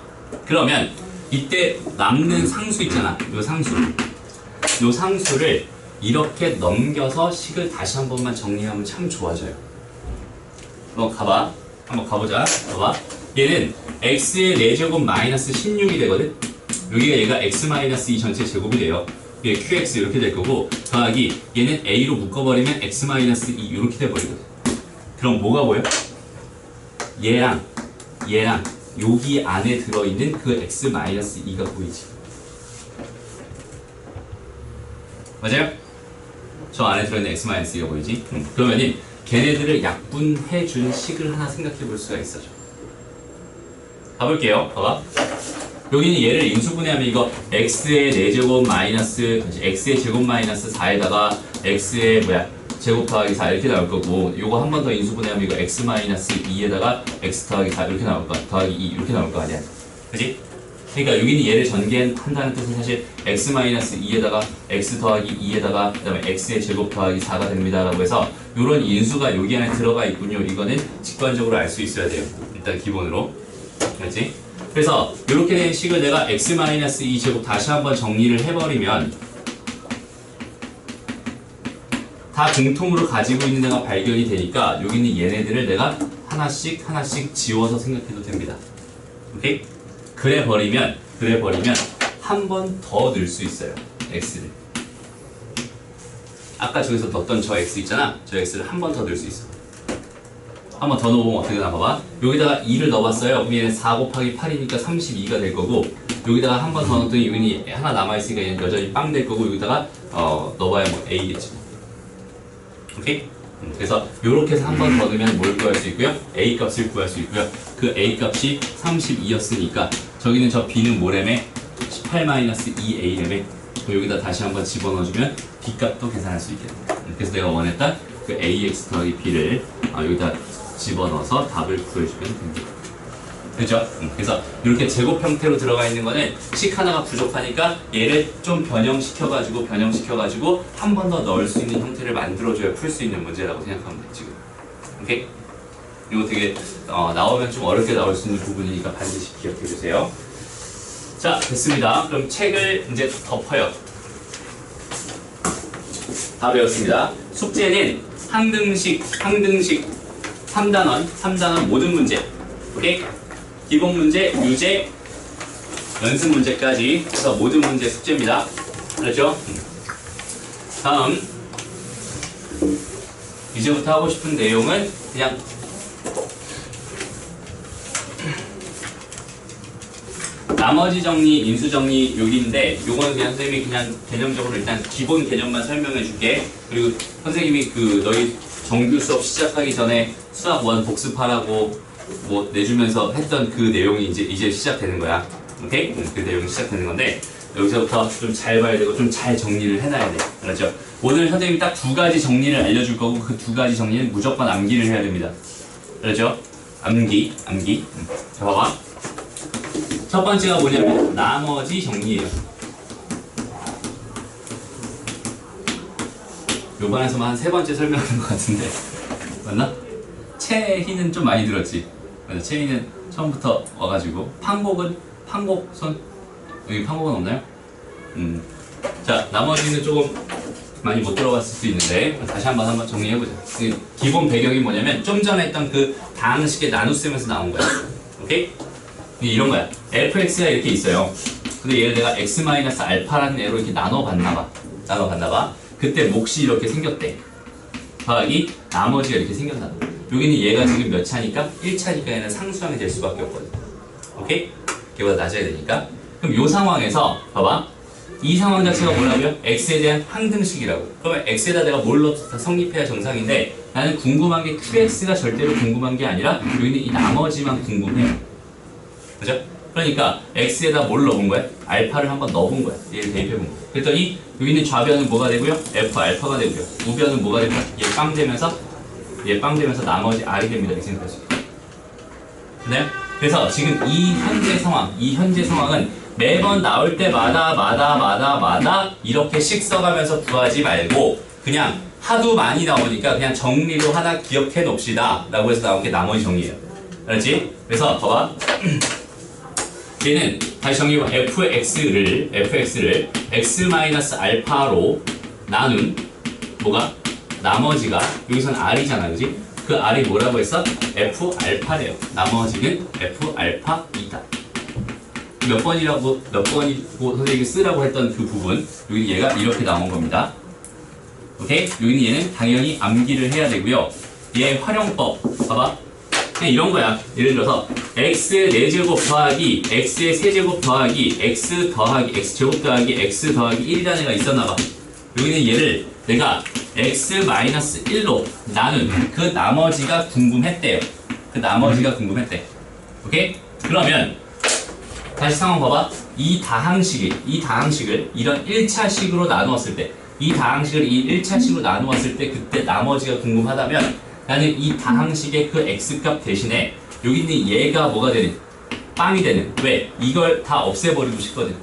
그러면 이때 남는 상수 있잖아. 요 상수를 이렇게 넘겨서 식을 다시 한 번만 정리하면 참 좋아져요. 한번 가보자. 봐봐. 얘는 x의 4제곱 마이너스 16이 되거든. 여기가 얘가 x-2 전체 제곱이 돼요. 이게 qx 이렇게 될 거고 더하기 얘는 a로 묶어버리면 x-2 이렇게 돼버리거든. 그럼 뭐가 보여? 얘랑 여기 안에 들어있는 그 x-2가 보이지. 맞아요? 저 안에 들어있는 x-2가 보이지? 그러면은 걔네들을 약분해준 식을 하나 생각해 볼 수가 있어. 가볼게요. 봐봐. 여기는 얘를 인수분해하면 이거 x의 4제곱 마이너스 x의 제곱 마이너스 4에다가 x의 제곱 더하기 4 이렇게 나올 거고 요거 한 번 더 인수분해하면 이거 x 마이너스 2에다가 x 더하기 4 이렇게 나올 거 더하기 2 이렇게 나올 거 아니야. 그지? 그러니까 여기는 얘를 전개한다는 뜻은 사실 x 마이너스 2에다가 x 더하기 2에다가 그다음에 x의 제곱 더하기 4가 됩니다라고 해서 요런 인수가 여기 안에 들어가 있군요. 이거는 직관적으로 알 수 있어야 돼요. 일단 기본으로. 그렇지? 그래서 이렇게 된 식을 내가 x-2 제곱 다시 한번 정리를 해버리면 다 공통으로 가지고 있는 애가 발견이 되니까 여기는 얘네들을 내가 하나씩 지워서 생각해도 됩니다. 오케이? 그래 버리면 한 번 더 넣을 수 있어요. x를. 아까 저기서 넣었던 저 x 있잖아. 저 x를 한 번 더 넣을 수 있어. 한 번 더 넣어보면 어떻게 되나 봐봐. 여기다가 2를 넣어봤어요. 그럼 얘는 4 곱하기 8이니까 32가 될 거고 여기다가 한 번 더 넣었더니 여기 하나 남아있으니까 얘는 여전히 빵 될 거고 여기다가 넣어봐야 뭐 a겠지. 오케이? 그래서 이렇게 해서 한 번 더 넣으면 뭘 구할 수 있고요? a 값을 구할 수 있고요. 그 a 값이 32였으니까 저기는 저 b는 뭐래매? 18-2a래매. 여기다 다시 한번 집어넣어주면 b 값도 계산할 수 있겠네. 그래서 내가 원했던 그 ax 더하기 b를 여기다 집어넣어서 답을 구해주면 됩니다. 그죠? 그래서 이렇게 제곱 형태로 들어가 있는 거는 식 하나가 부족하니까 얘를 좀 변형시켜가지고 한 번 더 넣을 수 있는 형태를 만들어줘야 풀 수 있는 문제라고 생각하면 돼, 지금. 오케이? 이거 되게 나오면 좀 어렵게 나올 수 있는 부분이니까 반드시 기억해 주세요. 자, 됐습니다. 그럼 책을 이제 덮어요. 다 배웠습니다. 숙제는 항등식 3단원 모든 문제. 오케이? 기본 문제, 유제, 연습 문제까지 해서 모든 문제 숙제입니다. 알았죠? 다음 이제부터 하고 싶은 내용은 그냥 나머지 정리, 인수 정리 여기인데 요거는 그냥 선생님이 그냥 개념적으로 일단 기본 개념만 설명해 줄게. 그리고 선생님이 너희 정규 수업 시작하기 전에 수학 1 복습하라고 내주면서 했던 그 내용이 이제 시작되는 거야. 오케이? 그 내용이 시작되는 건데 여기서부터 좀 잘 봐야 되고 좀 잘 정리를 해놔야 돼. 알았죠? 오늘 선생님이 딱 두 가지 정리를 알려줄 거고 그 두 가지 정리는 무조건 암기를 해야 됩니다. 알았죠? 암기. 자, 봐봐. 첫 번째가 뭐냐면 나머지 정리예요. 요반에서만 한 세 번째 설명하는 것 같은데 맞나? 채희는 좀 많이 들었지. 맞아. 채희는 처음부터 와가지고 판곡선 여기 판곡은 없나요? 자, 나머지는 조금 많이 못 들어봤을 수도 있는데 다시 한번 정리해보자. 그 기본 배경이 뭐냐면 좀 전에 했던 그 다항식의 나눗셈에서 나온 거야. 오케이? 이런 거야. fx가 이렇게 있어요. 근데 얘를 내가 x-알파라는 애로 이렇게 나눠봤나봐. 그때 몫이 이렇게 생겼대. 더하기 나머지가 이렇게 생겼나 봐. 여기는 얘가 지금 몇 차니까? 1차니까 얘는 상수항이 될 수밖에 없거든. 오케이? 걔보다 낮아야 되니까. 그럼 요 상황에서 봐봐. 이 상황 자체가 뭐라고요? x에 대한 항등식이라고. 그러면 x에다 내가 뭘 넣어서 성립해야 정상인데 나는 궁금한 게 qx가 절대로 궁금한 게 아니라 여기는 이 나머지만 궁금해요. 그죠? 그러니까 x에다 뭘 넣어본 거야? 알파를 한번 넣어본 거야. 얘를 대입해본 거야. 그랬더니 여기 있는 좌변은 뭐가 되고요? f 알파가 되고요. 우변은 뭐가 되고요? 얘 빵 되면서 나머지 r이 됩니다. 이렇게 생각할 수 있어요. 네? 그래서 지금 이 현재 상황은 매번 나올 때마다 이렇게씩 써가면서 구하지 말고 그냥 하도 많이 나오니까 그냥 정리로 하나 기억해 놓읍시다 라고 해서 나온 게 나머지 정리예요. 알았지? 그래서 봐봐. 얘는 다시 정리해봐. fx를 x-알파로 나눈 뭐가? 나머지가 여기서는 r이잖아, 그지? 그 r이 뭐라고 했어? f-알파래요. 나머지는 f-알파이다. 몇 번이고 선생님이 쓰라고 했던 그 부분, 여기 얘가 이렇게 나온 겁니다. 오케이? 여기는 얘는 당연히 암기를 해야 되고요. 얘 활용법 봐봐. 그냥 이런 거야. 예를 들어서 x 4제곱 더하기 x의 세제곱 더하기 x제곱 더하기 x 더하기 1이라는 애가 있었나 봐. 여기는 얘를 내가 x-1로 나눈 그 나머지가 궁금했대요. 오케이? 그러면 다시 상황 봐봐. 이 다항식을 이런 1차식으로 나누었을 때 이 1차식으로 나누었을 때 그때 나머지가 궁금하다면 나는 이 다항식의 그 x값 대신에 여기 있는 얘가 뭐가 되는? 빵이 되는. 왜? 이걸 다 없애버리고 싶거든.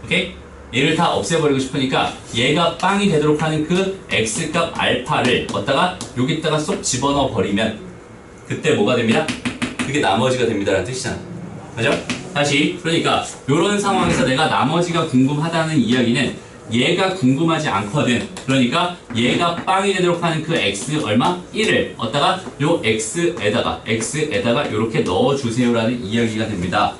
오케이? 얘를 다 없애버리고 싶으니까 얘가 빵이 되도록 하는 그 x값 알파를 어디다가 여기다가 쏙 집어넣어 버리면 그때 뭐가 됩니다? 그게 나머지가 됩니다 라는 뜻이잖아. 맞죠? 다시 그러니까 이런 상황에서 내가 나머지가 궁금하다는 이야기는 얘가 궁금하지 않거든. 그러니까 얘가 빵이 되도록 하는 그 x 얼마? 1을 어디다가 요 x에다가 이렇게 넣어주세요라는 이야기가 됩니다.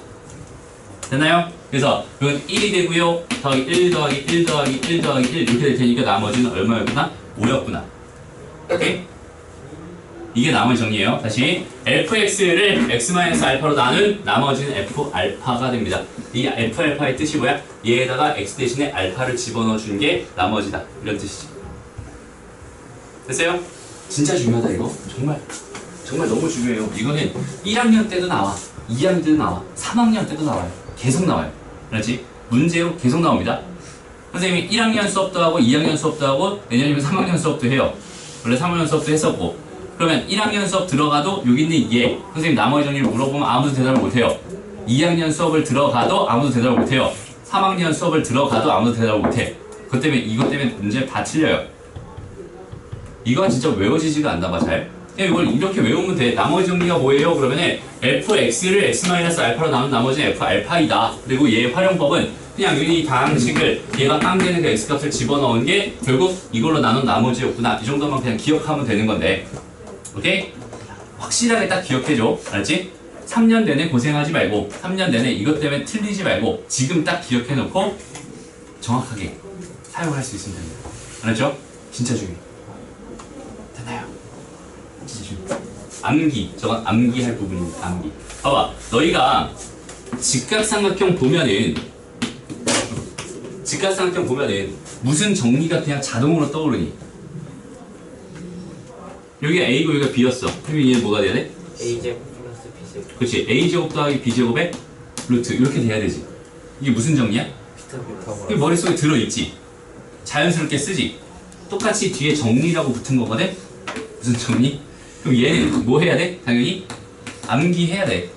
됐나요? 그래서 이건 1이 되고요. 더하기 1 더하기 1 더하기 1 더하기 1 이렇게 될 테니까 나머지는 얼마였구나? 5였구나. 오케이? 이게 나머지 정리예요. 다시 fx를 x-알파로 나눈 나머지는 f알파가 됩니다. 이 f알파의 뜻이 뭐야? 얘에다가 x 대신에 알파를 집어넣어 준 게 나머지다. 이런 뜻이지. 됐어요? 진짜 중요하다 이거. 정말 너무 중요해요. 이거는 1학년 때도 나와, 2학년 때도 나와, 3학년 때도 나와요. 계속 나와요. 그렇지? 문제로 계속 나옵니다. 선생님이 1학년 수업도 하고 2학년 수업도 하고 내년이면 3학년 수업도 해요. 원래 3학년 수업도 했었고. 그러면 1학년 수업 들어가도 여기 있는 얘 선생님 나머지 정리를 물어보면 아무도 대답을 못해요. 2학년 수업을 들어가도 아무도 대답을 못해요. 3학년 수업을 들어가도 아무도 대답을 못해. 이것 때문에 문제 다 틀려요. 이건 진짜 외워지지가 않나 봐 잘. 그냥 이걸 이렇게 외우면 돼. 나머지 정리가 뭐예요? 그러면은 fx를 x-알파로 나눈 나머지는 f알파이다. 그리고 얘의 활용법은 그냥 이 다항식을 얘가 빵 되는 그 x값을 집어넣은 게 결국 이걸로 나눈 나머지였구나. 이 정도만 그냥 기억하면 되는 건데. 오케이? 확실하게 딱 기억해줘. 알았지? 3년 내내 고생하지 말고 3년 내내 이것 때문에 틀리지 말고 지금 딱 기억해놓고 정확하게 사용할 수 있으면 됩니다. 알았죠? 진짜 중요해. 됐나요? 진짜 중요해. 암기. 저건 암기할 부분입니다. 암기. 봐봐. 너희가 직각삼각형 보면은 무슨 정리가 그냥 자동으로 떠오르니? 여기가 A고 여기가 B였어. 그러면 얘는 뭐가 돼야 돼? A제곱 플러스 B제곱. 그렇지. A제곱 더하기 B제곱의 루트 이렇게 돼야 되지. 이게 무슨 정리야? 이게 머릿속에 들어있지. 자연스럽게 쓰지. 똑같이 뒤에 정리라고 붙은 거거든. 무슨 정리? 그럼 얘는 뭐 해야 돼? 당연히 암기해야 돼.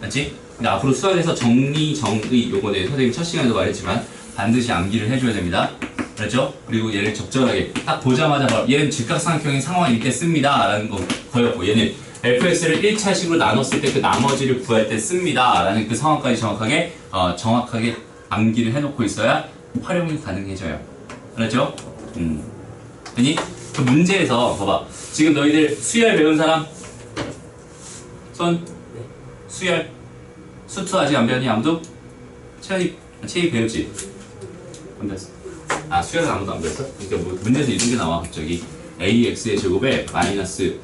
맞지? 근데 앞으로 수학에서 정리, 정의 요거 내 선생님 첫 시간에도 말했지만 반드시 암기를 해줘야 됩니다. 그렇죠? 그리고 얘를 적절하게 딱 보자마자 바로 얘는 직각삼각형의 상황일 때 씁니다 라는 거 거였고, 얘는 fx를 1차식으로 나눴을 때 그 나머지를 구할 때 씁니다 라는 그 상황까지 정확하게 암기를 해놓고 있어야 활용이 가능해져요. 알았죠? 아니 그 문제에서 봐봐. 지금 너희들 수열 배운 사람? 손? 수열? 수투 아직 안 배웠니? 아무도? 체이 배웠지? 안 배웠어? 아, 수열은 아무도 안 배웠어? 그러니까 뭐 문제에서 이런 게 나와 갑자기. ax의 제곱에 마이너스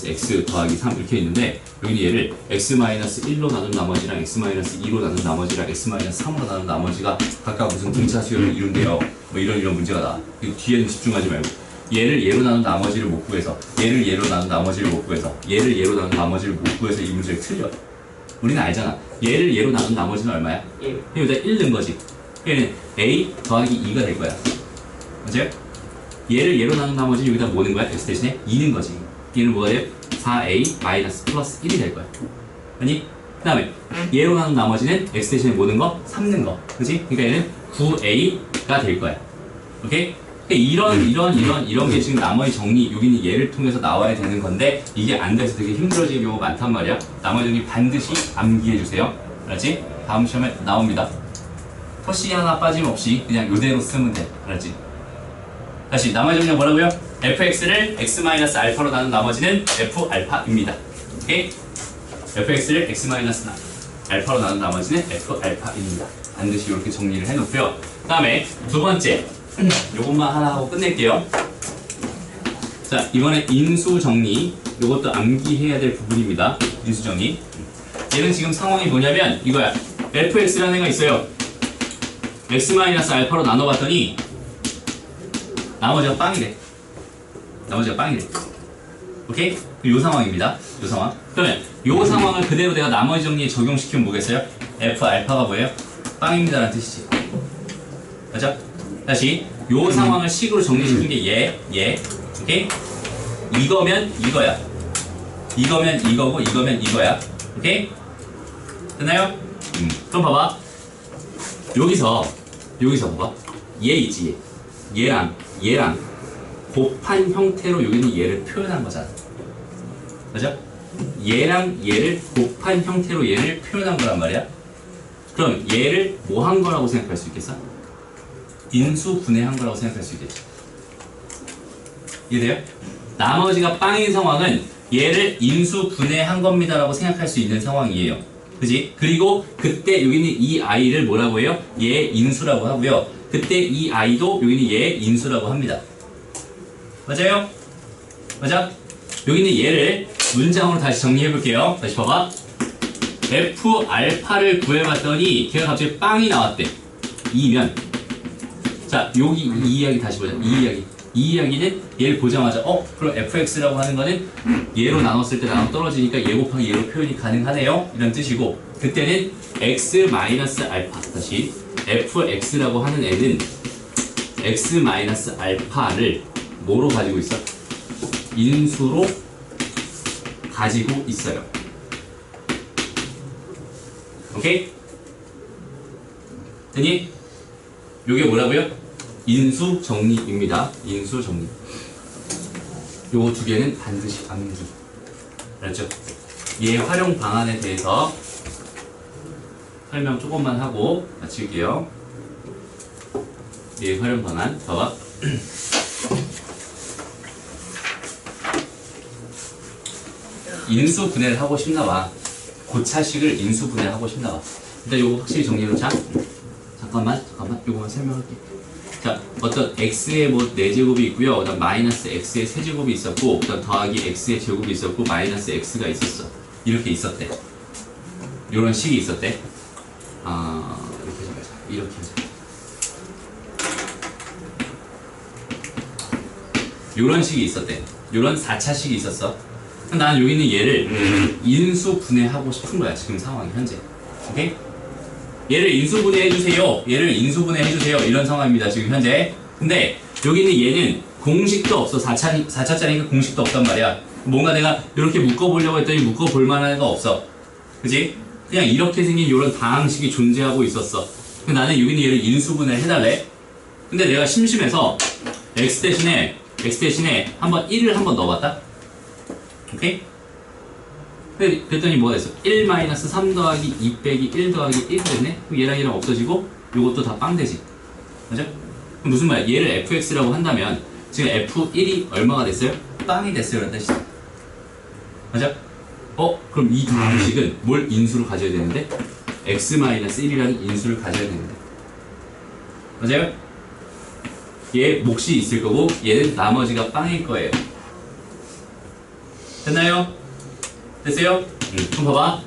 x 더하기 3 이렇게 있는데, 여기는 얘를 x-1로 나눈 나머지랑 x-2로 나눈 나머지랑 x-3으로 나눈 나머지가 각각 무슨 등차 수열을 이룬대요. 뭐 이런 문제가 나와. 뒤에는 집중하지 말고 얘를 얘로 나눈 나머지를 못 구해서, 얘를 얘로 나눈 나머지를 못 구해서, 얘를 얘로 나눈 나머지를 못 구해서 이 문제를 틀려. 우리는 알잖아. 얘를 얘로 나눈 나머지는 얼마야? 1. 여기다 1 넣은 거지. 그러니까 a 더하기 2가 될 거야. 맞아요? 얘를 얘로 나눈 나머지는 여기다 뭐 넣은 거야? x 대신에 2 넣은 거지. 얘는 뭐가 돼요? 4a 마이너스 플러스 1이 될 거야. 아니? 그 다음에 얘로 나눈 나머지는 x 대신에 뭐 넣은 거? 3 넣은 거. 그치? 그러니까 얘는 9a가 될 거야. 오케이? 이런 게 지금 나머지 정리, 여기는 얘를 통해서 나와야 되는 건데, 이게 안 돼서 되게 힘들어지는 경우가 많단 말이야. 나머지 정리 반드시 암기해주세요. 알았지? 다음 시험에 나옵니다. 토시 하나 빠짐없이 그냥 이대로 쓰면 돼. 알았지? 다시 나머지 정리가 뭐라고요? fx를 x-알파로 나눈 나머지는 f알파입니다. 오케이? fx를 x-알파로 나눈 나머지는 f알파입니다. 반드시 이렇게 정리를 해놓고요. 그 다음에 두 번째, 요것만 하나 하고 끝낼게요. 자, 이번에 인수 정리. 요것도 암기해야 될 부분입니다. 인수 정리. 얘는 지금 상황이 뭐냐면 이거야. fx라는 애가 있어요. x-알파로 나눠봤더니 나머지가 빵이래. 오케이? 요 상황입니다. 요 상황. 그러면 요 상황을 그대로 내가 나머지 정리에 적용시키면 뭐겠어요? f알파가 뭐예요? 빵입니다라는 뜻이지. 맞죠? 다시 요 상황을 식으로 정리시킨 게 얘. 오케이? 이거면 이거야. 이거면 이거고 이거면 이거야. 오케이? 됐나요? 그럼 봐봐. 여기서 봐봐. 얘 있지. 얘랑 곱한 형태로 여기는 얘를 표현한 거잖아. 그죠? 얘랑 얘를 곱한 형태로 얘를 표현한 거란 말이야. 그럼 얘를 뭐 한 거라고 생각할 수 있겠어? 인수 분해한 거라고 생각할 수 있겠죠. 이해돼요? 나머지가 빵인 상황은 얘를 인수 분해한 겁니다라고 생각할 수 있는 상황이에요. 그지? 그리고 그때 여기는 이 아이를 뭐라고 해요? 얘 인수라고 하고요. 그때 이 아이도 여기는 얘 인수라고 합니다. 맞아요? 맞아? 여기는 얘를 문장으로 다시 정리해 볼게요. 다시 봐봐. f알파를 구해봤더니 걔가 갑자기 빵이 나왔대. 2면 자, 여기 이 이야기 다시 보자. 이 이야기는 얘를 보자마자 그럼 fx라고 하는 거는 얘로 나눴을 때 나눠 떨어지니까 얘 곱하기 얘로 표현이 가능하네요. 이런 뜻이고, 그때는 x-알파, 다시 fx라고 하는 애는 x-알파를 뭐로 가지고 있어? 인수로 가지고 있어요. 오케이? 됐니? 요게 뭐라고요? 인수 정리입니다. 인수 정리. 요 두 개는 반드시 암기. 알았죠? 얘 활용 방안에 대해서 설명 조금만 하고 마칠게요. 얘 활용 방안. 봐봐. 인수 분해를 하고 싶나 봐. 고차식을 인수 분해하고 싶나 봐. 일단 요거 확실히 정리해놓자. 잠깐만. 요거만 설명할게. 자, 어떤 x의 뭐 4제곱이 있고요. 그다음 마이너스 x의 세제곱이 있었고, 그다음 더하기 x의 제곱이 있었고, 마이너스 x가 있었어. 이렇게 있었대. 요런 식이 있었대. 이렇게 하자. 요런 식이 있었대. 요런 4차식이 있었어. 나는 여기 있는 얘를 인수 분해하고 싶은 거야. 지금 상황이 현재. 오케이? 얘를 인수분해해주세요. 얘를 인수분해해주세요. 이런 상황입니다. 지금 현재. 근데 여기 있는 얘는 공식도 없어. 4차짜리니까 공식도 없단 말이야. 뭔가 내가 이렇게 묶어보려고 했더니 묶어볼 만한 애가 없어. 그지? 그냥 이렇게 생긴 이런 다항식이 존재하고 있었어. 근데 나는 여기 있는 얘를 인수분해 해달래. 근데 내가 심심해서 x 대신에 한번 1을 한번 넣어봤다. 오케이? 그랬더니 뭐가 됐어? 1-3 더하기 2 빼기 1 더하기 1 됐네? 그럼 얘랑 얘랑 없어지고 요것도 다 빵 되지. 맞아? 그럼 무슨 말이야? 얘를 fx라고 한다면 지금 f1이 얼마가 됐어요? 빵이 됐어요. 라는 뜻이지. 맞아? 그럼 이 방식은 뭘 인수로 가져야 되는데? x-1이라는 인수를 가져야 되는데. 맞아요? 얘 몫이 있을 거고 얘는 나머지가 빵일 거예요. 됐나요? 됐어요? 그럼 봐봐.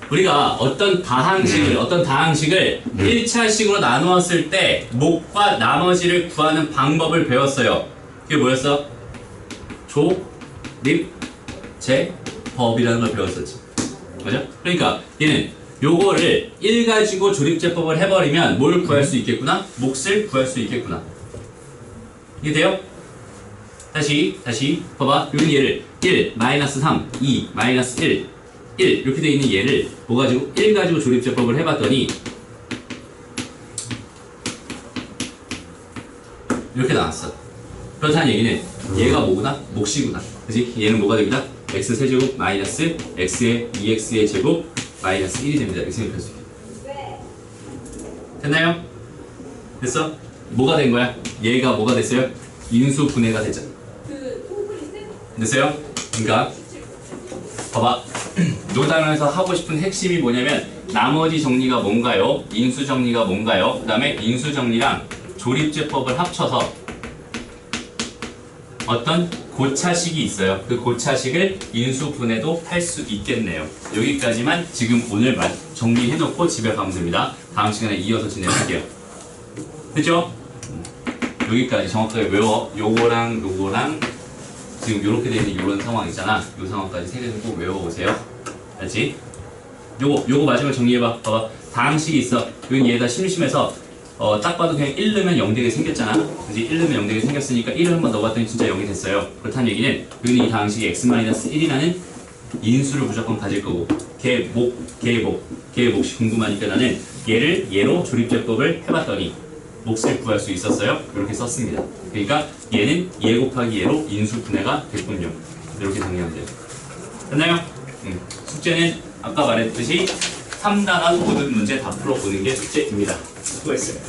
우리가 어떤 다항식을 1차식으로 나누었을 때 몫과 나머지를 구하는 방법을 배웠어요. 그게 뭐였어? 조립제법이라는 걸 배웠었지. 맞아? 그러니까 얘는 요거를 1 가지고 조립제법을 해버리면 뭘 구할 수 있겠구나? 몫을 구할 수 있겠구나. 이게 돼요? 다시 봐봐. 여기 얘를 1, -3, 2, -1, 1 이렇게 돼 있는 얘를 뭐 가지고 1 가지고 조립제법을 해봤더니 이렇게 나왔어. 그렇다는 얘기는 얘가 뭐구나? 몫이구나. 그치? 얘는 뭐가 됩니다? x세제곱 마이너스 x의 2x의 제곱 마이너스 1이 됩니다. 이렇게 생각할 수 있겠다. 됐나요? 됐어? 뭐가 된 거야? 얘가 뭐가 됐어요? 인수분해가 됐잖아. 됐어요? 그러니까 봐봐. 노단에서 하고 싶은 핵심이 뭐냐면 나머지 정리가 뭔가요? 인수 정리가 뭔가요? 그 다음에 인수 정리랑 조립제법을 합쳐서 어떤 고차식이 있어요. 그 고차식을 인수분해도 할 수 있겠네요. 여기까지만 지금 오늘 정리해놓고 집에 가면 됩니다. 다음 시간에 이어서 진행할게요. 됐죠? 여기까지 정확하게 외워. 요거랑 지금 요렇게 되어 있는 요런 상황 있잖아. 요 상황까지 세 개 꼭 외워보세요. 알지? 요거 마지막 정리해봐. 봐봐. 다항식이 있어. 여긴 얘가 심심해서 딱 봐도 그냥 1 넣으면 0 되게 생겼잖아. 그지? 1 넣으면 0 되게 생겼으니까 1을 한번 넣어봤더니 진짜 0이 됐어요. 그렇다는 얘기는 여기는 이 다항식이 x-1이라는 인수를 무조건 가질 거고 걔의 몫이 궁금하니까 나는 얘를 얘로 조립제법을 해봤더니 몫을 구할 수 있었어요. 이렇게 썼습니다. 그러니까 얘는 얘 곱하기 얘로 인수분해가 됐군요. 이렇게 정리하면 돼요. 됐나요? 숙제는 아까 말했듯이 3단원 모든 문제 다 풀어보는 게 숙제입니다. 수고했어요.